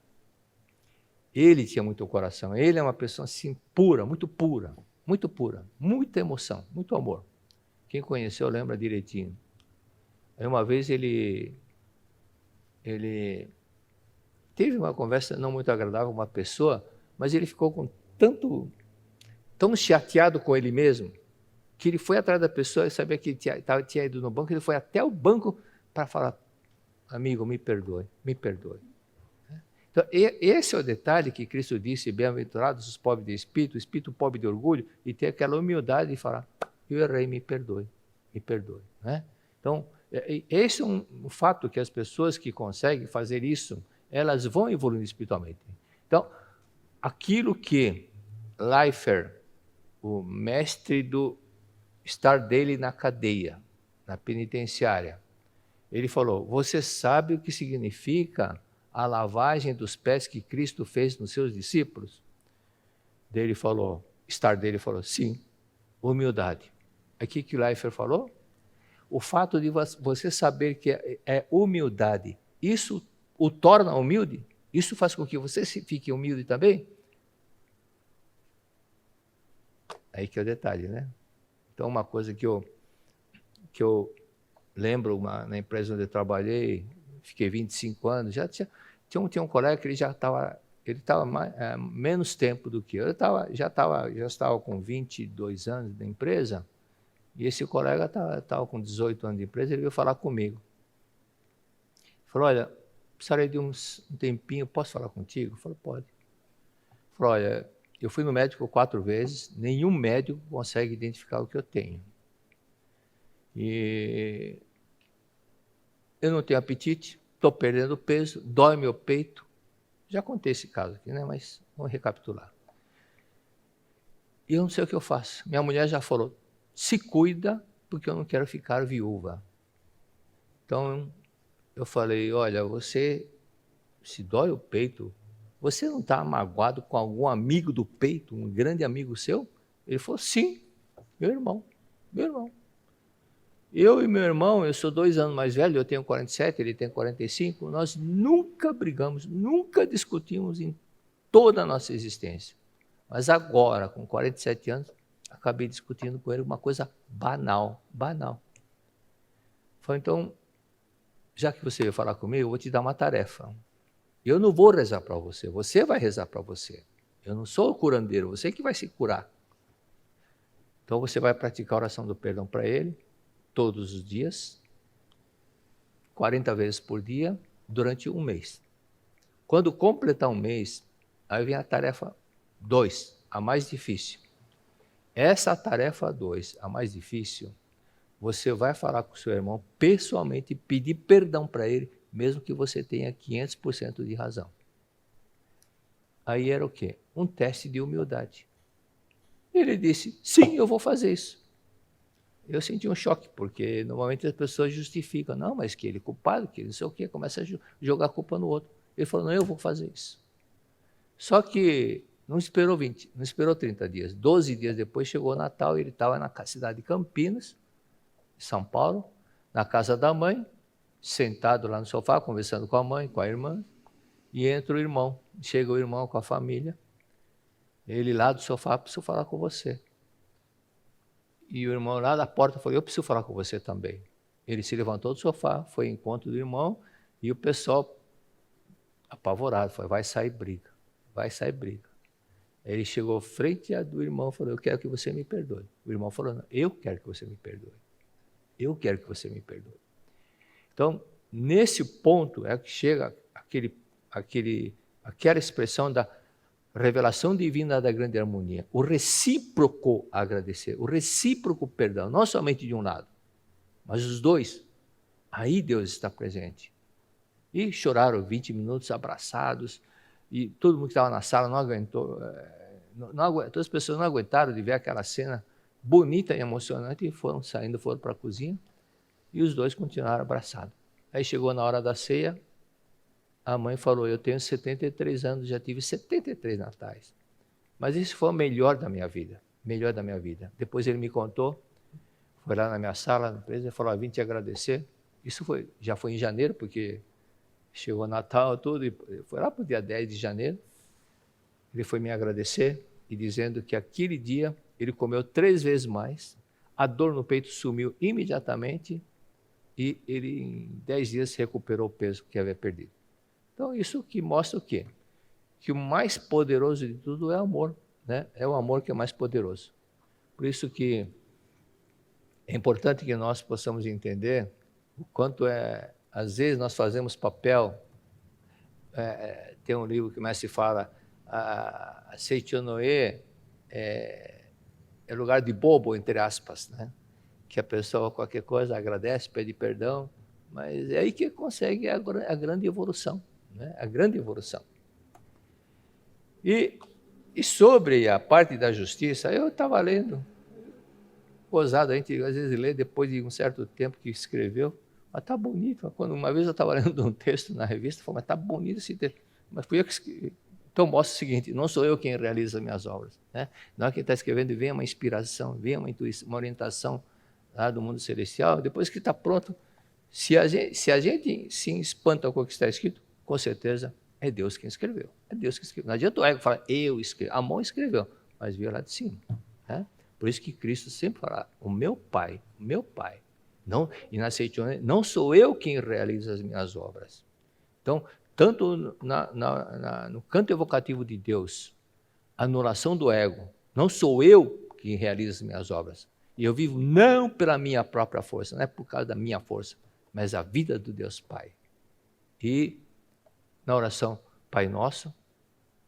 ele tinha muito coração, ele é uma pessoa assim pura, muita emoção, muito amor. Quem conheceu lembra direitinho. Aí uma vez ele teve uma conversa não muito agradável com uma pessoa, mas ele ficou com tão chateado com ele mesmo, que ele foi atrás da pessoa e sabia que tinha ido no banco, ele foi até o banco para falar, amigo, me perdoe. Então, esse é o detalhe que Cristo disse, bem-aventurados os pobres de espírito, o espírito pobre de orgulho, e ter aquela humildade de falar, eu errei, me perdoe. Né? Então, esse é um fato que as pessoas que conseguem fazer isso, elas vão evoluindo espiritualmente. Então, aquilo que Leifert, o mestre do estar dele na cadeia, na penitenciária, ele falou, você sabe o que significa a lavagem dos pés que Cristo fez nos seus discípulos? Dele falou, sim, humildade. Aqui que Leifert falou, o fato de você saber que é humildade, isso o torna humilde? Isso faz com que você fique humilde também? Aí que é o detalhe, né? Então, uma coisa que eu lembro, na empresa onde eu trabalhei, fiquei 25 anos, já tinha um colega que ele estava menos tempo do que eu. Já estava com 22 anos da empresa, e esse colega estava com 18 anos de empresa, ele veio falar comigo. Falou, olha, precisaria de um tempinho, posso falar contigo? Eu falei, pode. Falou, olha, eu fui no médico 4 vezes, nenhum médico consegue identificar o que eu tenho. E eu não tenho apetite, estou perdendo peso, dói meu peito. Já contei esse caso aqui, né? Mas vamos recapitular. E eu não sei o que eu faço. Minha mulher já falou, se cuida, porque eu não quero ficar viúva. Então, eu falei, olha, você, se dói o peito, você não está magoado com algum amigo do peito, um grande amigo seu? Ele falou, sim, meu irmão. Eu e meu irmão, eu sou 2 anos mais velho, eu tenho 47, ele tem 45, nós nunca brigamos, nunca discutimos em toda a nossa existência. Mas agora, com 47 anos, acabei discutindo com ele uma coisa banal. Falei, então, já que você veio falar comigo, eu vou te dar uma tarefa. Eu não vou rezar para você, você vai rezar para você. Eu não sou o curandeiro, você que vai se curar. Então você vai praticar a oração do perdão para ele, todos os dias, 40 vezes por dia, durante 1 mês. Quando completar 1 mês, aí vem a tarefa 2, a mais difícil. Essa tarefa 2, a mais difícil, você vai falar com o seu irmão pessoalmente, pedir perdão para ele, mesmo que você tenha 500% de razão. Aí era o quê? Um teste de humildade. Ele disse, sim, eu vou fazer isso. Eu senti um choque, porque normalmente as pessoas justificam. Não, mas que ele é culpado, que ele não sei o quê, começa a jogar a culpa no outro. Ele falou, não, eu vou fazer isso. Só que não esperou 30 dias. 12 dias depois chegou o Natal e ele estava na cidade de Campinas, São Paulo, na casa da mãe, sentado lá no sofá, conversando com a mãe, com a irmã, e entra o irmão. Chega o irmão com a família, ele lá do sofá, preciso falar com você. E o irmão lá da porta falou, eu preciso falar com você também. Ele se levantou do sofá, foi ao encontro do irmão, e o pessoal, apavorado, falou, vai sair briga. Ele chegou frente do irmão e falou, eu quero que você me perdoe. O irmão falou, não, eu quero que você me perdoe. Eu quero que você me perdoe. Então, nesse ponto é que chega aquela expressão da revelação divina da grande harmonia, o recíproco agradecer, o recíproco perdão, não somente de um lado, mas os dois. Aí Deus está presente. E choraram 20 minutos abraçados, e todo mundo que estava na sala não aguentou, todas as pessoas não aguentaram de ver aquela cena bonita e emocionante, e foram para a cozinha, e os dois continuaram abraçados. Aí chegou na hora da ceia, a mãe falou, eu tenho 73 anos, já tive 73 natais, mas esse foi o melhor da minha vida. Depois ele me contou, foi lá na minha sala, na empresa, e falou, vim te agradecer. Isso já foi em janeiro, porque chegou o Natal, tudo, e foi lá para o dia 10 de janeiro, ele foi me agradecer, e dizendo que aquele dia ele comeu 3 vezes mais, a dor no peito sumiu imediatamente, e ele em 10 dias recuperou o peso que havia perdido. Então, isso que mostra o quê? Que o mais poderoso de tudo é o amor, né? É o amor que é mais poderoso. Por isso que é importante que nós possamos entender o quanto às vezes nós fazemos papel, tem um livro que o mestre fala, a Seichonoe é lugar de bobo, entre aspas, né? Que a pessoa, qualquer coisa, agradece, pede perdão, mas é aí que consegue a grande evolução. Né? A grande evolução. E sobre a parte da justiça, eu estava lendo, gozado, a gente às vezes lê depois de um certo tempo que escreveu, mas está bonito. Uma vez eu estava lendo um texto na revista, falei, mas está bonito esse texto. Mas fui eu que escrevi. Então mostra o seguinte, não sou eu quem realiza as minhas obras. Né? Não é quem está escrevendo, vem uma inspiração, vem uma intuição, uma orientação lá do mundo celestial, depois que está pronto, se a gente se espanta com o que está escrito, com certeza é Deus quem escreveu. É Deus que escreveu. Não adianta o ego falar, eu escrevi. A mão escreveu, mas veio lá de cima. Né? Por isso que Cristo sempre fala, o meu Pai. Não, e na Seichonoe, não sou eu quem realiza as minhas obras. Então, tanto no canto evocativo de Deus, anulação do ego, não sou eu quem realiza as minhas obras. E eu vivo não pela minha própria força, não é por causa da minha força, mas a vida do Deus Pai. E na oração, Pai Nosso,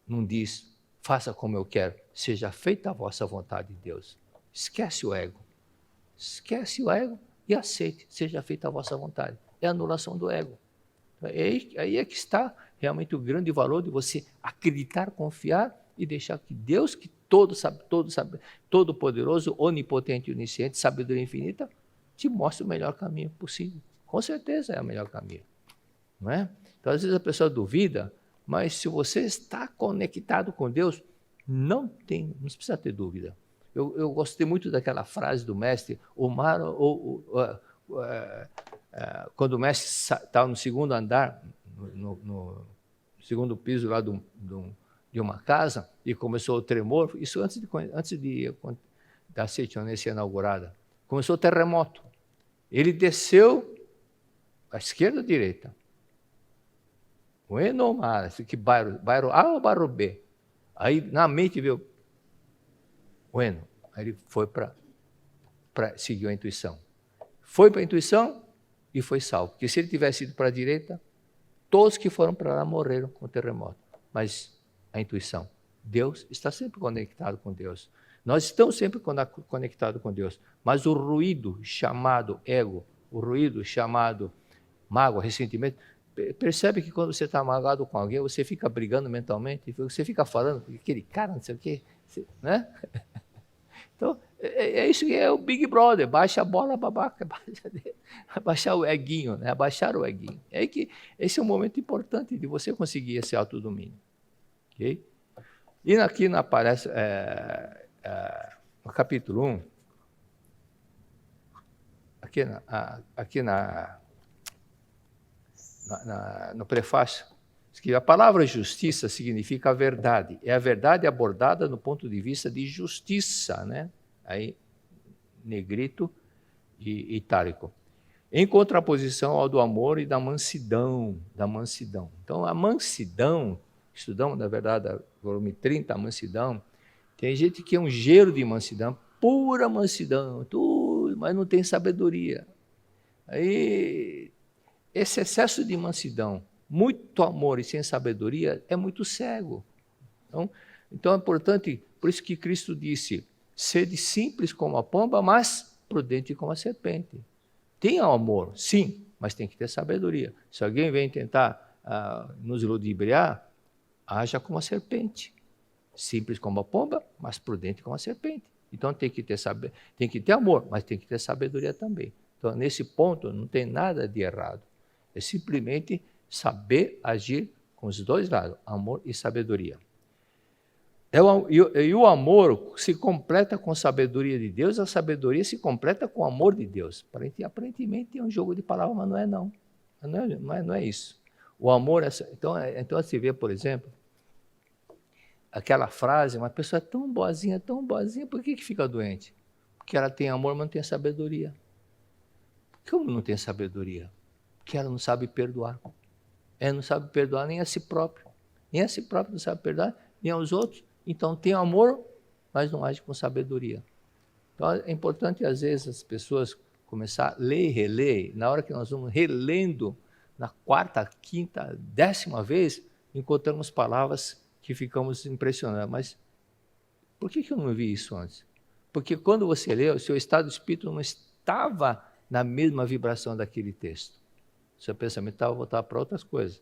não diz, faça como eu quero, seja feita a vossa vontade, Deus. Esquece o ego e aceite, seja feita a vossa vontade. É a anulação do ego. Aí é que está realmente o grande valor de você acreditar, confiar e deixar que Deus, que todo poderoso, onipotente e onisciente, sabedoria infinita, te mostre o melhor caminho possível. Com certeza é o melhor caminho. Não é? Então, às vezes a pessoa duvida, mas se você está conectado com Deus, não precisa ter dúvida. Eu gostei muito daquela frase do mestre, quando o mestre estava no segundo andar, no segundo piso lá de uma casa, e começou o tremor, isso antes da Seichonoe ser inaugurada, começou o terremoto. Ele desceu à esquerda ou à direita? O Enomar, que bairro A ou bairro B? Aí na mente veio o Eno. Aí ele foi seguir a intuição. Foi para a intuição e foi salvo. Porque se ele tivesse ido para a direita, todos que foram para lá morreram com o terremoto. Mas a intuição, Deus está sempre conectado com Deus. Nós estamos sempre conectados com Deus. Mas o ruído chamado ego, o ruído chamado mágoa, ressentimento, percebe que quando você está magoado com alguém, você fica brigando mentalmente, você fica falando, aquele cara, não sei o quê, né? Então, é isso que é o Big Brother, baixa a bola, babaca, baixar o eguinho, né? Abaixar o eguinho. É que esse é um momento importante de você conseguir esse autodomínio. Okay? E aqui aparece, no capítulo 1, no prefácio, diz que a palavra justiça significa a verdade. É a verdade abordada no ponto de vista de justiça, né? Aí, negrito e itálico. Em contraposição ao do amor e da mansidão. Então, a mansidão, estudamos, na verdade, volume 30, a mansidão, tem gente que é um gelo de mansidão, pura mansidão, tudo, mas não tem sabedoria. Aí, esse excesso de mansidão, muito amor e sem sabedoria, é muito cego. Então é importante, por isso que Cristo disse, sede simples como a pomba, mas prudente como a serpente. Tenha amor, sim, mas tem que ter sabedoria. Se alguém vem tentar nos ludibriar, haja como a serpente. Simples como a pomba, mas prudente como a serpente. Então tem que ter amor, mas tem que ter sabedoria também. Então, nesse ponto, não tem nada de errado. É simplesmente saber agir com os dois lados, amor e sabedoria. E o amor se completa com a sabedoria de Deus, a sabedoria se completa com o amor de Deus. Aparentemente é um jogo de palavras, mas não é não. Não é isso. O amor, então você vê, por exemplo, aquela frase, uma pessoa é tão boazinha, por que fica doente? Porque ela tem amor, mas não tem sabedoria. Como não tem sabedoria? Porque ela não sabe perdoar. Ela não sabe perdoar nem a si própria. Nem a si própria não sabe perdoar, nem aos outros. Então tem amor, mas não age com sabedoria. Então é importante, às vezes, as pessoas começar a ler e reler. Na hora que nós vamos relendo, na 4ª, 5ª, 10ª vez, encontramos palavras que ficamos impressionados. Mas por que eu não vi isso antes? Porque quando você lê, o seu estado de espírito não estava na mesma vibração daquele texto. Seu pensamento estava voltado para outras coisas.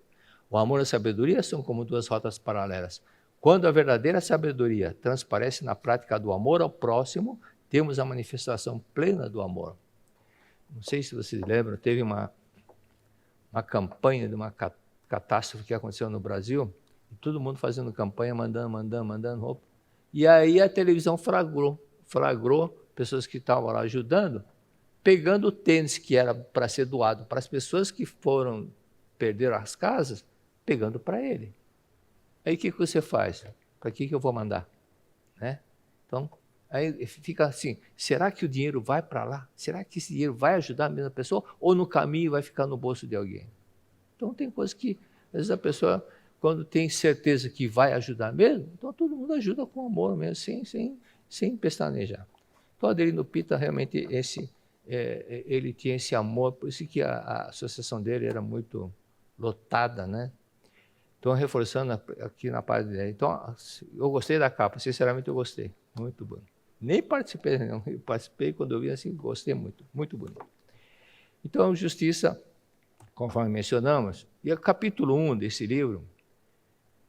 O amor e a sabedoria são como duas rotas paralelas. Quando a verdadeira sabedoria transparece na prática do amor ao próximo, temos a manifestação plena do amor. Não sei se vocês lembram, teve uma campanha de uma catástrofe que aconteceu no Brasil, e todo mundo fazendo campanha, mandando roupa. E aí a televisão flagrou pessoas que estavam lá ajudando, pegando o tênis que era para ser doado para as pessoas que perderam as casas, pegando para ele. Aí o que você faz? Para que eu vou mandar? Né? Então, aí fica assim, será que o dinheiro vai para lá? Será que esse dinheiro vai ajudar a mesma pessoa? Ou no caminho vai ficar no bolso de alguém? Então tem coisas que, às vezes a pessoa, quando tem certeza que vai ajudar mesmo, então todo mundo ajuda com amor mesmo, sem pestanejar. Então Adelino Pita, realmente, ele tinha esse amor, por isso que a associação dele era muito lotada, né? Então, reforçando aqui na parte dele. Então, eu gostei da capa, sinceramente eu gostei. Muito bom. Nem participei, não. Eu participei quando eu vi assim, gostei muito, muito bonito. Então, justiça, conforme mencionamos, e o capítulo 1 desse livro,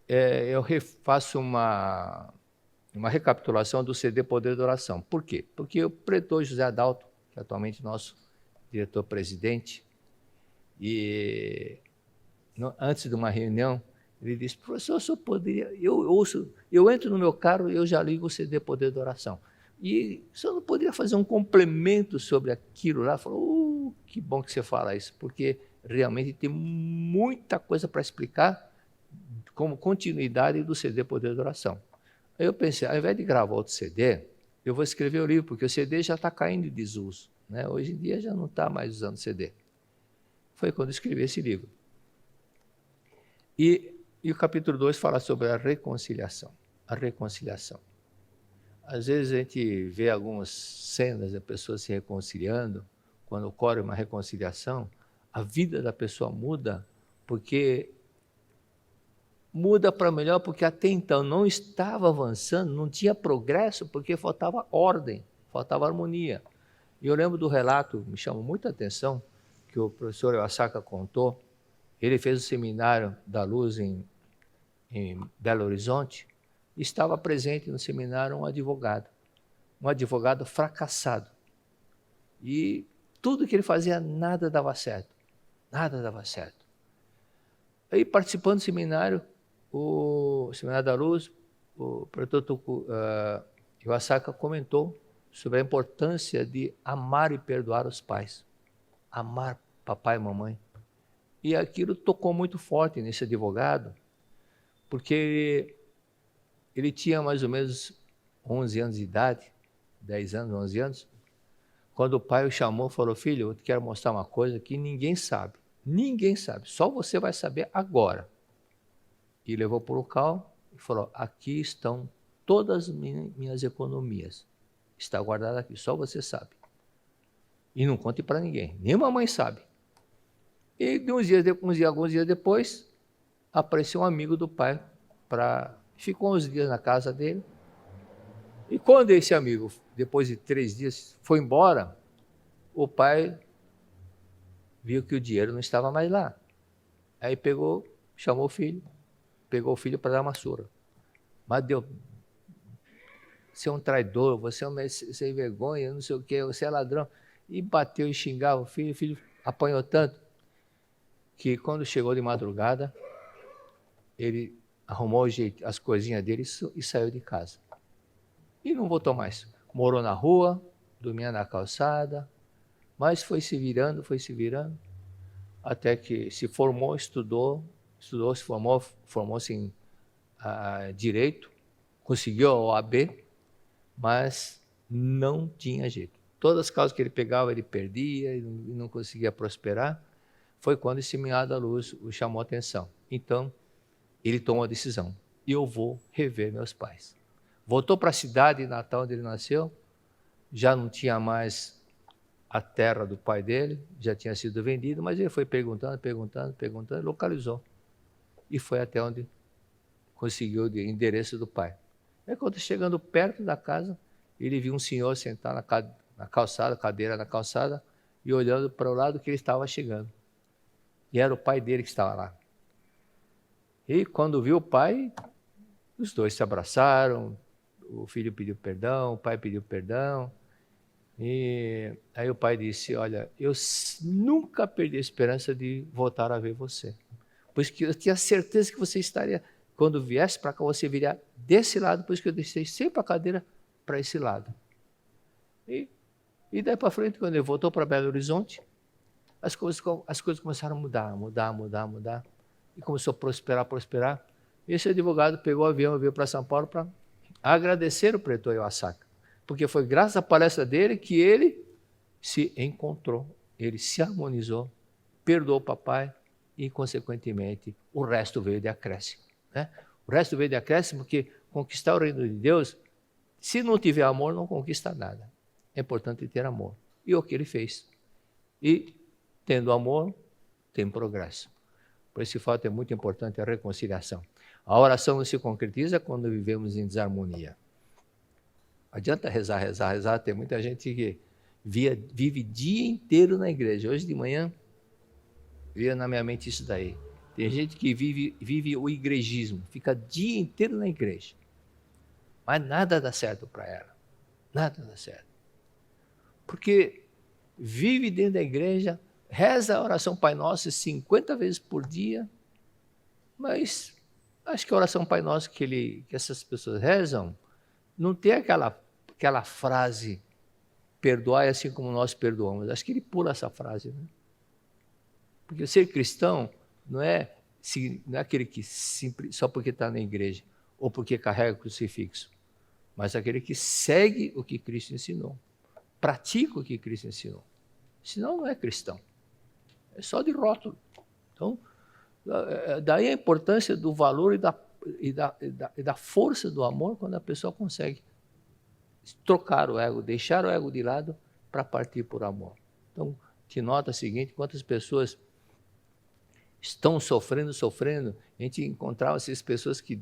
eu faço uma recapitulação do CD Poder da Oração. Por quê? Porque o pretor José Adalto, que é atualmente nosso diretor-presidente, e antes de uma reunião, ele disse, professor, o senhor poderia... Eu entro no meu carro e eu já ligo o CD Poder da Oração. E o senhor não poderia fazer um complemento sobre aquilo lá? Falou, que bom que você fala isso, porque realmente tem muita coisa para explicar como continuidade do CD Poder da Oração. Aí eu pensei, ao invés de gravar outro CD, eu vou escrever o livro, porque o CD já está caindo em desuso. Né? Hoje em dia já não está mais usando CD. Foi quando eu escrevi esse livro. E o capítulo 2 fala sobre a reconciliação. A reconciliação. Às vezes a gente vê algumas cenas de pessoas se reconciliando, quando ocorre uma reconciliação, a vida da pessoa muda, porque muda para melhor, porque até então não estava avançando, não tinha progresso, porque faltava ordem, faltava harmonia. E eu lembro do relato, me chamou muita atenção, que o professor Iwasaka contou. Ele fez o seminário da Luz em Belo Horizonte, e estava presente no seminário um advogado. um advogado fracassado. E tudo que ele fazia, nada dava certo. Nada dava certo. Aí, participando do seminário, o Seminário da Luz, o prefeito Iwasaka comentou sobre a importância de amar e perdoar os pais. Amar papai e mamãe. E aquilo tocou muito forte nesse advogado, porque ele tinha mais ou menos 11 anos de idade, 10 anos, 11 anos, quando o pai o chamou e falou: filho, eu te quero mostrar uma coisa que ninguém sabe, só você vai saber agora. E levou para o local e falou: aqui estão todas as minhas economias, está guardada aqui, só você sabe. E não conte para ninguém, nem a mamãe sabe. E alguns dias depois, apareceu um amigo do pai, ficou uns dias na casa dele. E quando esse amigo, depois de 3 dias, foi embora, o pai viu que o dinheiro não estava mais lá. Aí chamou o filho, pegou o filho para dar uma surra. Mas você é um traidor, você é um sem vergonha, não sei o quê, você é ladrão. E bateu e xingava o filho apanhou tanto, que quando chegou de madrugada, ele arrumou as coisinhas dele e saiu de casa. E não voltou mais. Morou na rua, dormia na calçada, mas foi se virando, até que se formou, se formou-se em Direito, conseguiu a OAB, mas não tinha jeito. Todas as causas que ele pegava, ele perdia e não conseguia prosperar. Foi quando esse Seminário da Luz o chamou a atenção. Então, ele tomou a decisão: eu vou rever meus pais. Voltou para a cidade natal onde ele nasceu, já não tinha mais a terra do pai dele, já tinha sido vendido, mas ele foi perguntando, localizou. E foi até onde conseguiu o endereço do pai. Aí, quando chegando perto da casa, ele viu um senhor sentado na calçada, cadeira na calçada, e olhando para o lado que ele estava chegando. E era o pai dele que estava lá. E quando viu o pai, os dois se abraçaram, o filho pediu perdão, o pai pediu perdão. E aí o pai disse: olha, eu nunca perdi a esperança de voltar a ver você. Pois que eu tinha certeza que você estaria, quando viesse para cá, você viria desse lado, pois que eu deixei sempre a cadeira para esse lado. E daí para frente, quando ele voltou para Belo Horizonte, as coisas começaram a mudar. E começou a prosperar. E esse advogado pegou o avião e veio para São Paulo para agradecer o prefeito Iwasaka, porque foi graças à palestra dele que ele se encontrou, ele se harmonizou, perdoou o papai e, consequentemente, o resto veio de acréscimo. Né? O resto veio de acréscimo porque conquistar o reino de Deus, se não tiver amor, não conquista nada. É importante ter amor. E o que ele fez. E, tendo amor, tem progresso. Por esse fato é muito importante a reconciliação. A oração não se concretiza quando vivemos em desarmonia. Não adianta rezar. Tem muita gente que vive dia inteiro na igreja. Hoje de manhã, veio na minha mente isso daí. Tem gente que vive o igrejismo, fica dia inteiro na igreja. Mas nada dá certo para ela. Nada dá certo. Porque vive dentro da igreja, reza a oração Pai Nosso 50 vezes por dia, mas acho que a oração Pai Nosso que essas pessoas rezam não tem aquela frase: perdoai assim como nós perdoamos. Acho que ele pula essa frase. Né? Porque ser cristão não é aquele que só porque está na igreja ou porque carrega o crucifixo, mas aquele que segue o que Cristo ensinou, pratica o que Cristo ensinou. Senão não é cristão. É só de rótulo. Então, daí a importância do valor e da força do amor quando a pessoa consegue trocar o ego, deixar o ego de lado para partir por amor. Então, te nota o seguinte: quantas pessoas estão sofrendo, a gente encontrava essas pessoas que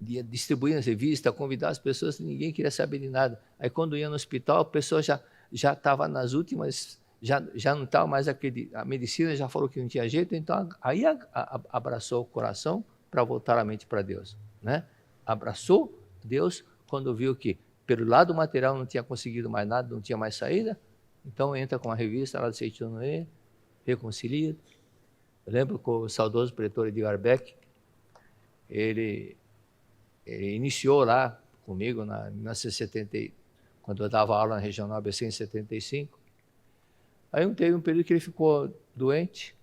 distribuíam as revistas, convidavam as pessoas, ninguém queria saber de nada. Aí quando ia no hospital, a pessoa já estava nas últimas, já não estava mais a medicina já falou que não tinha jeito, então aí abraçou o coração para voltar a mente para Deus. Né? Abraçou Deus, quando viu que pelo lado material não tinha conseguido mais nada, não tinha mais saída, então entra com a revista lá do Seitonoe, reconcilia. Eu lembro que o saudoso pretor Edgar Beck, ele iniciou lá comigo na 1970, quando eu dava aula na Regional ABC em 75. Aí teve um período que ele ficou doente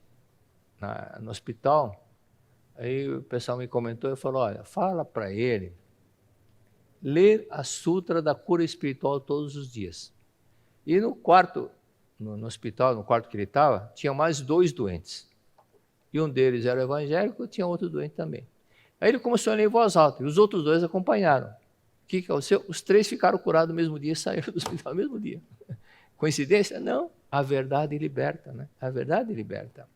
no hospital. Aí o pessoal me comentou e falou, olha, fala para ele ler a Sutra da Cura Espiritual todos os dias. E no quarto, no hospital, no quarto que ele estava, tinha mais 2 doentes. E um deles era evangélico, tinha outro doente também. Aí ele começou a ler em voz alta, e os outros 2 acompanharam. O que aconteceu? Os 3 ficaram curados no mesmo dia e saíram do hospital no mesmo dia. Coincidência? Não. A verdade liberta, né? A verdade liberta.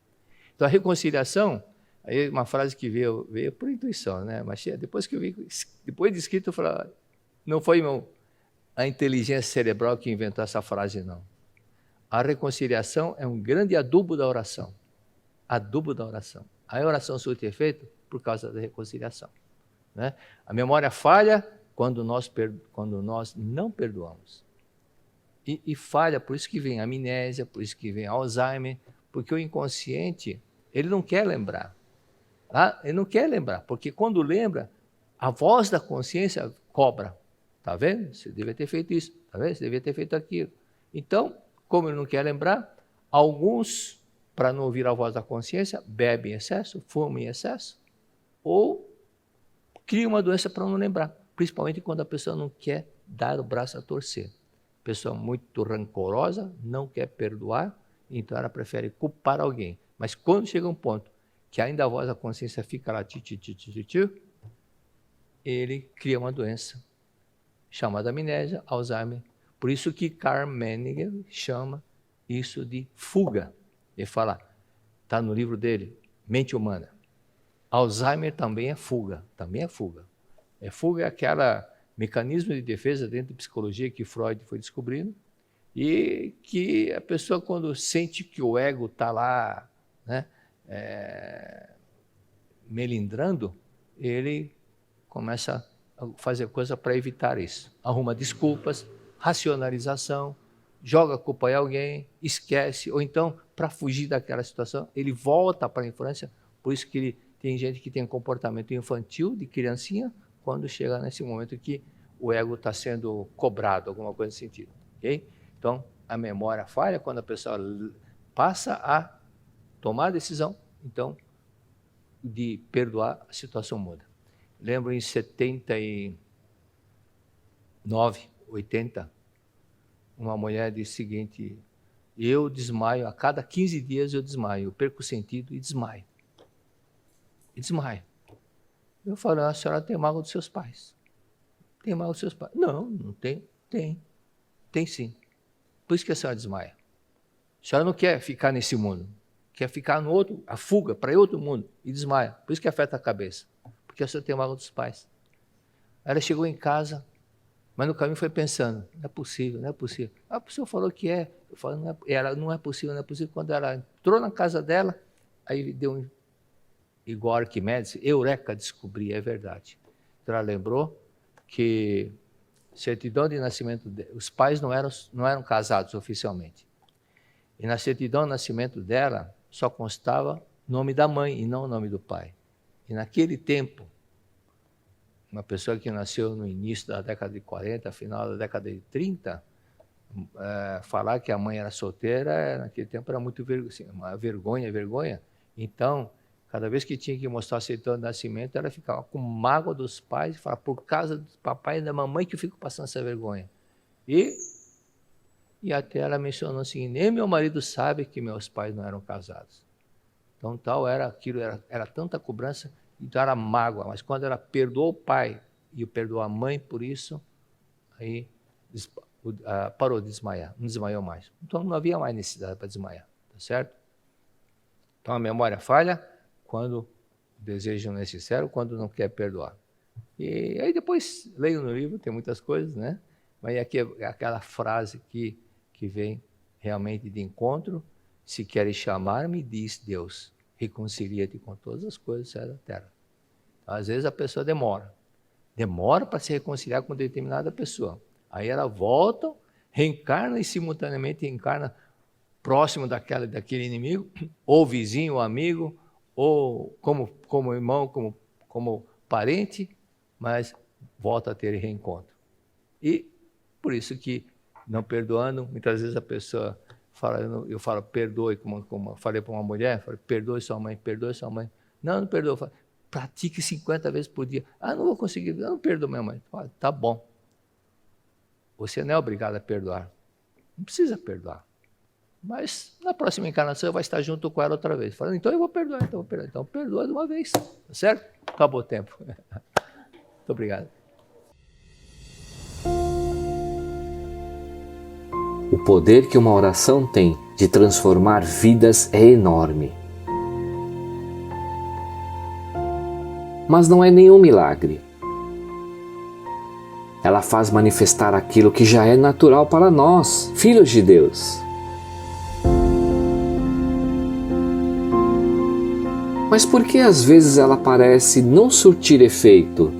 Então a reconciliação, aí uma frase que veio por intuição, né? Mas depois que eu vi, depois de escrito, eu falei, não foi a inteligência cerebral que inventou essa frase, não. A reconciliação é um grande adubo da oração. Adubo da oração. A oração surte ter feito por causa da reconciliação, né? A memória falha quando nós não perdoamos. E falha, por isso que vem amnésia, por isso que vem Alzheimer, porque o inconsciente, ele não quer lembrar. Tá? Ele não quer lembrar, porque quando lembra, a voz da consciência cobra. Está vendo? Você devia ter feito isso, está vendo? Você devia ter feito aquilo. Então, como ele não quer lembrar, alguns, para não ouvir a voz da consciência, bebem em excesso, fumam em excesso, ou criam uma doença para não lembrar, principalmente quando a pessoa não quer dar o braço a torcer. Pessoa muito rancorosa, não quer perdoar, então ela prefere culpar alguém. Mas quando chega um ponto que ainda a voz da consciência fica lá, ele cria uma doença chamada amnésia, Alzheimer. Por isso que Carl Menninger chama isso de fuga. Ele fala, está no livro dele, Mente Humana. Alzheimer também é fuga, Fuga é aquela mecanismo de defesa dentro da psicologia que Freud foi descobrindo, e que a pessoa, quando sente que o ego está lá, né, melindrando, ele começa a fazer coisa para evitar isso. Arruma desculpas, racionalização, joga a culpa em alguém, esquece, ou então, para fugir daquela situação, ele volta para a infância. Por isso que tem gente que tem comportamento infantil, de criancinha, quando chega nesse momento que o ego está sendo cobrado, alguma coisa nesse sentido. Okay? Então, a memória falha quando a pessoa passa a tomar a decisão, então, de perdoar, a situação muda. Lembro em 79, 80, uma mulher disse o seguinte, eu desmaio, a cada 15 dias eu desmaio, eu perco o sentido e desmaio. Eu falo, a senhora tem mágoa dos seus pais. Tem mágoa dos seus pais? Não, não tem. Tem sim. Por isso que a senhora desmaia. A senhora não quer ficar nesse mundo. Quer ficar no outro, a fuga para outro mundo e desmaia. Por isso que afeta a cabeça. Porque a senhora tem mágoa dos pais. Ela chegou em casa, mas no caminho foi pensando, não é possível. Ah, o senhor falou que é. Eu falo, não é possível. Quando ela entrou na casa dela, aí deu igual Arquimedes, eureka, descobri, é verdade. Então ela lembrou que certidão de nascimento, os pais não eram casados oficialmente. E na certidão de nascimento dela, só constava o nome da mãe e não o nome do pai. E naquele tempo, uma pessoa que nasceu no início da década de 40, final da década de 30, falar que a mãe era solteira, naquele tempo era muito uma vergonha. Então, cada vez que tinha que mostrar a certidão de nascimento, ela ficava com mágoa dos pais e falava, por causa do papai e da mamãe que eu fico passando essa vergonha. E até ela mencionou assim, nem meu marido sabe que meus pais não eram casados. Então tal era aquilo, era tanta cobrança, então era mágoa. Mas quando ela perdoou o pai e perdoou a mãe por isso, aí parou de desmaiar, não desmaiou mais. Então não havia mais necessidade para desmaiar, tá certo? Então a memória falha quando o desejo não é sincero, quando não quer perdoar. E aí depois, leio no livro, tem muitas coisas, né? Mas aqui é aquela frase que vem realmente de encontro, se queres chamar-me, diz Deus, reconcilia-te com todas as coisas da terra. Às vezes a pessoa demora, demora para se reconciliar com determinada pessoa. Aí ela volta, reencarna e simultaneamente reencarna próximo daquele inimigo, ou vizinho, ou amigo, ou como irmão, como parente, mas volta a ter reencontro. E por isso que, não perdoando, muitas vezes a pessoa fala, eu falo, perdoe, como eu falei para uma mulher, falei, perdoe sua mãe, perdoe sua mãe. Não perdoe, falo, pratique 50 vezes por dia. Ah, não vou conseguir, eu não perdoo minha mãe. Falo, tá bom. Você não é obrigado a perdoar. Não precisa perdoar. Mas na próxima encarnação eu vou estar junto com ela outra vez. Falando, então eu vou perdoar, então perdoa de uma vez, tá certo? Acabou o tempo. Muito obrigado. O poder que uma oração tem de transformar vidas é enorme. Mas não é nenhum milagre. Ela faz manifestar aquilo que já é natural para nós, filhos de Deus. Mas por que às vezes ela parece não surtir efeito?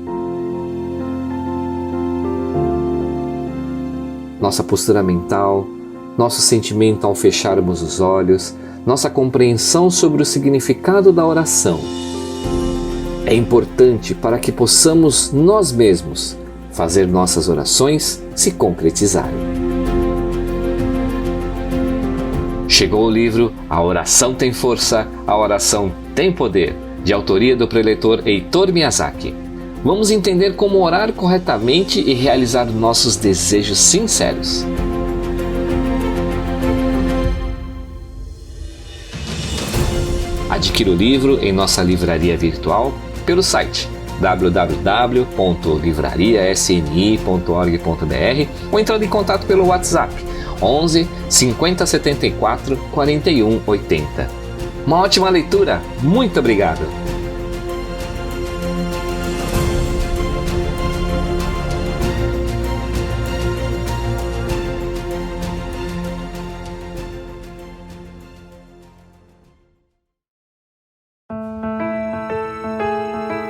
Nossa postura mental, nosso sentimento ao fecharmos os olhos, nossa compreensão sobre o significado da oração. É importante para que possamos nós mesmos fazer nossas orações se concretizarem. Chegou o livro A Oração Tem Força, A Oração Tem Poder, de autoria do preletor Heitor Miyazaki. Vamos entender como orar corretamente e realizar nossos desejos sinceros. Adquira o livro em nossa livraria virtual pelo site www.livrariasni.org.br ou entrando em contato pelo WhatsApp 11 50 74 41 80. Uma ótima leitura, muito obrigado!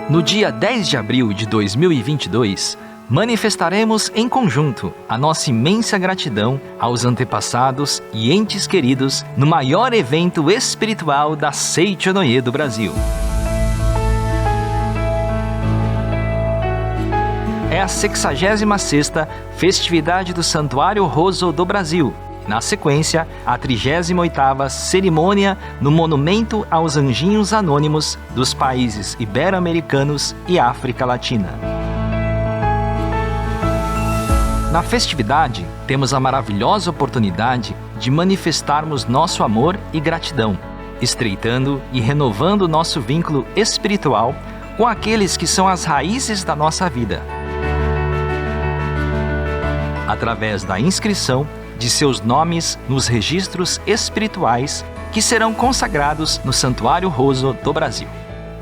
No dia 10 de abril de 2022, manifestaremos em conjunto a nossa imensa gratidão aos antepassados e entes queridos no maior evento espiritual da Seichonoye do Brasil. É a 66ª Festividade do Santuário Roso do Brasil. Na sequência, a 38ª cerimônia no Monumento aos Anjinhos Anônimos dos países ibero-americanos e África Latina. Na festividade, temos a maravilhosa oportunidade de manifestarmos nosso amor e gratidão, estreitando e renovando nosso vínculo espiritual com aqueles que são as raízes da nossa vida. Através da inscrição de seus nomes nos registros espirituais que serão consagrados no Santuário Roso do Brasil.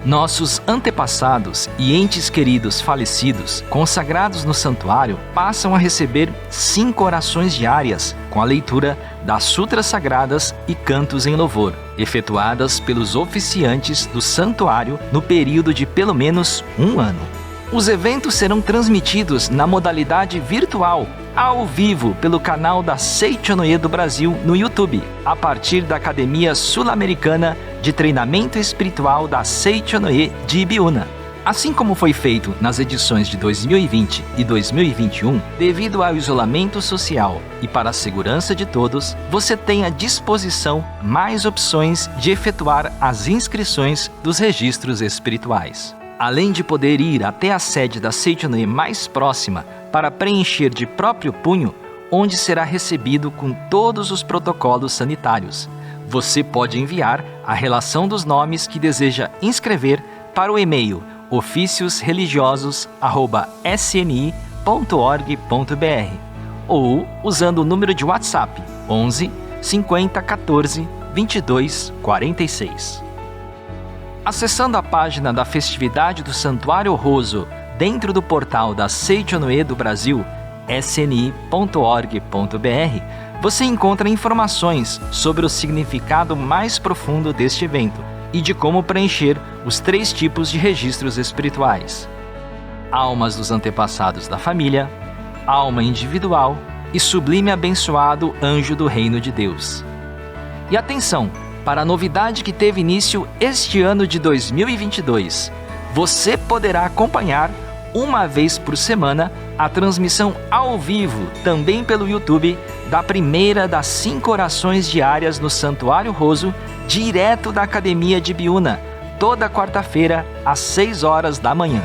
Nossos antepassados e entes queridos falecidos, consagrados no santuário, passam a receber 5 orações diárias com a leitura das sutras sagradas e cantos em louvor, efetuadas pelos oficiantes do santuário no período de pelo menos 1 ano. Os eventos serão transmitidos na modalidade virtual, ao vivo, pelo canal da Seichonoye do Brasil no YouTube, a partir da Academia Sul-Americana de Treinamento Espiritual da Seichonoye de Ibiúna. Assim como foi feito nas edições de 2020 e 2021, devido ao isolamento social e para a segurança de todos, você tem à disposição mais opções de efetuar as inscrições dos registros espirituais. Além de poder ir até a sede da Seichonoye mais próxima para preencher de próprio punho, onde será recebido com todos os protocolos sanitários, você pode enviar a relação dos nomes que deseja inscrever para o e-mail oficiosreligiosos@sni.org.br ou usando o número de WhatsApp 11 50 14 22 46. Acessando a página da festividade do Santuário Roso dentro do portal da Seichonoye do Brasil, sni.org.br, você encontra informações sobre o significado mais profundo deste evento e de como preencher os 3 tipos de registros espirituais. almas dos antepassados da família, alma individual e sublime abençoado anjo do reino de Deus. E atenção, para a novidade que teve início este ano de 2022, você poderá acompanhar uma vez por semana a transmissão ao vivo, também pelo YouTube, da primeira das 5 orações diárias no Santuário Roso, direto da Academia de Biúna, toda quarta-feira, às 6 horas da manhã.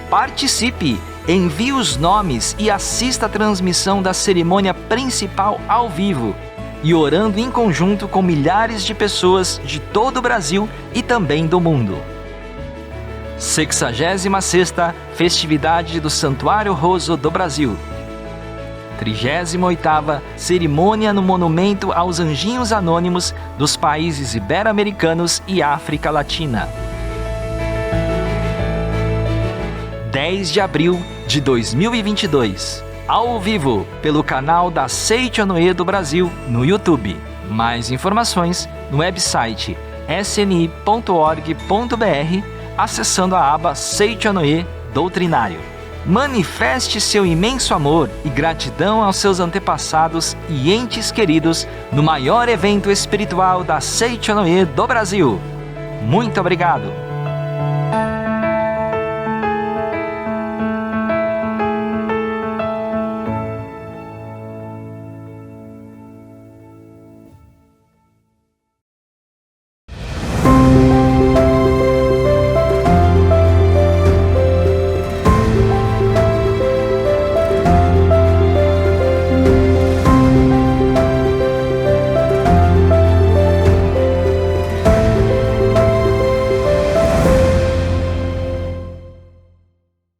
Participe! Envie os nomes e assista a transmissão da cerimônia principal ao vivo e orando em conjunto com milhares de pessoas de todo o Brasil e também do mundo. 66ª Festividade do Santuário Roso do Brasil. 38ª Cerimônia no Monumento aos Anjinhos Anônimos dos países ibero-americanos e África Latina. 10 de abril de 2022, ao vivo, pelo canal da Seichonoye do Brasil no YouTube. Mais informações no website sni.org.br, acessando a aba Seichonoye Doutrinário. Manifeste seu imenso amor e gratidão aos seus antepassados e entes queridos no maior evento espiritual da Seichonoye do Brasil. Muito obrigado!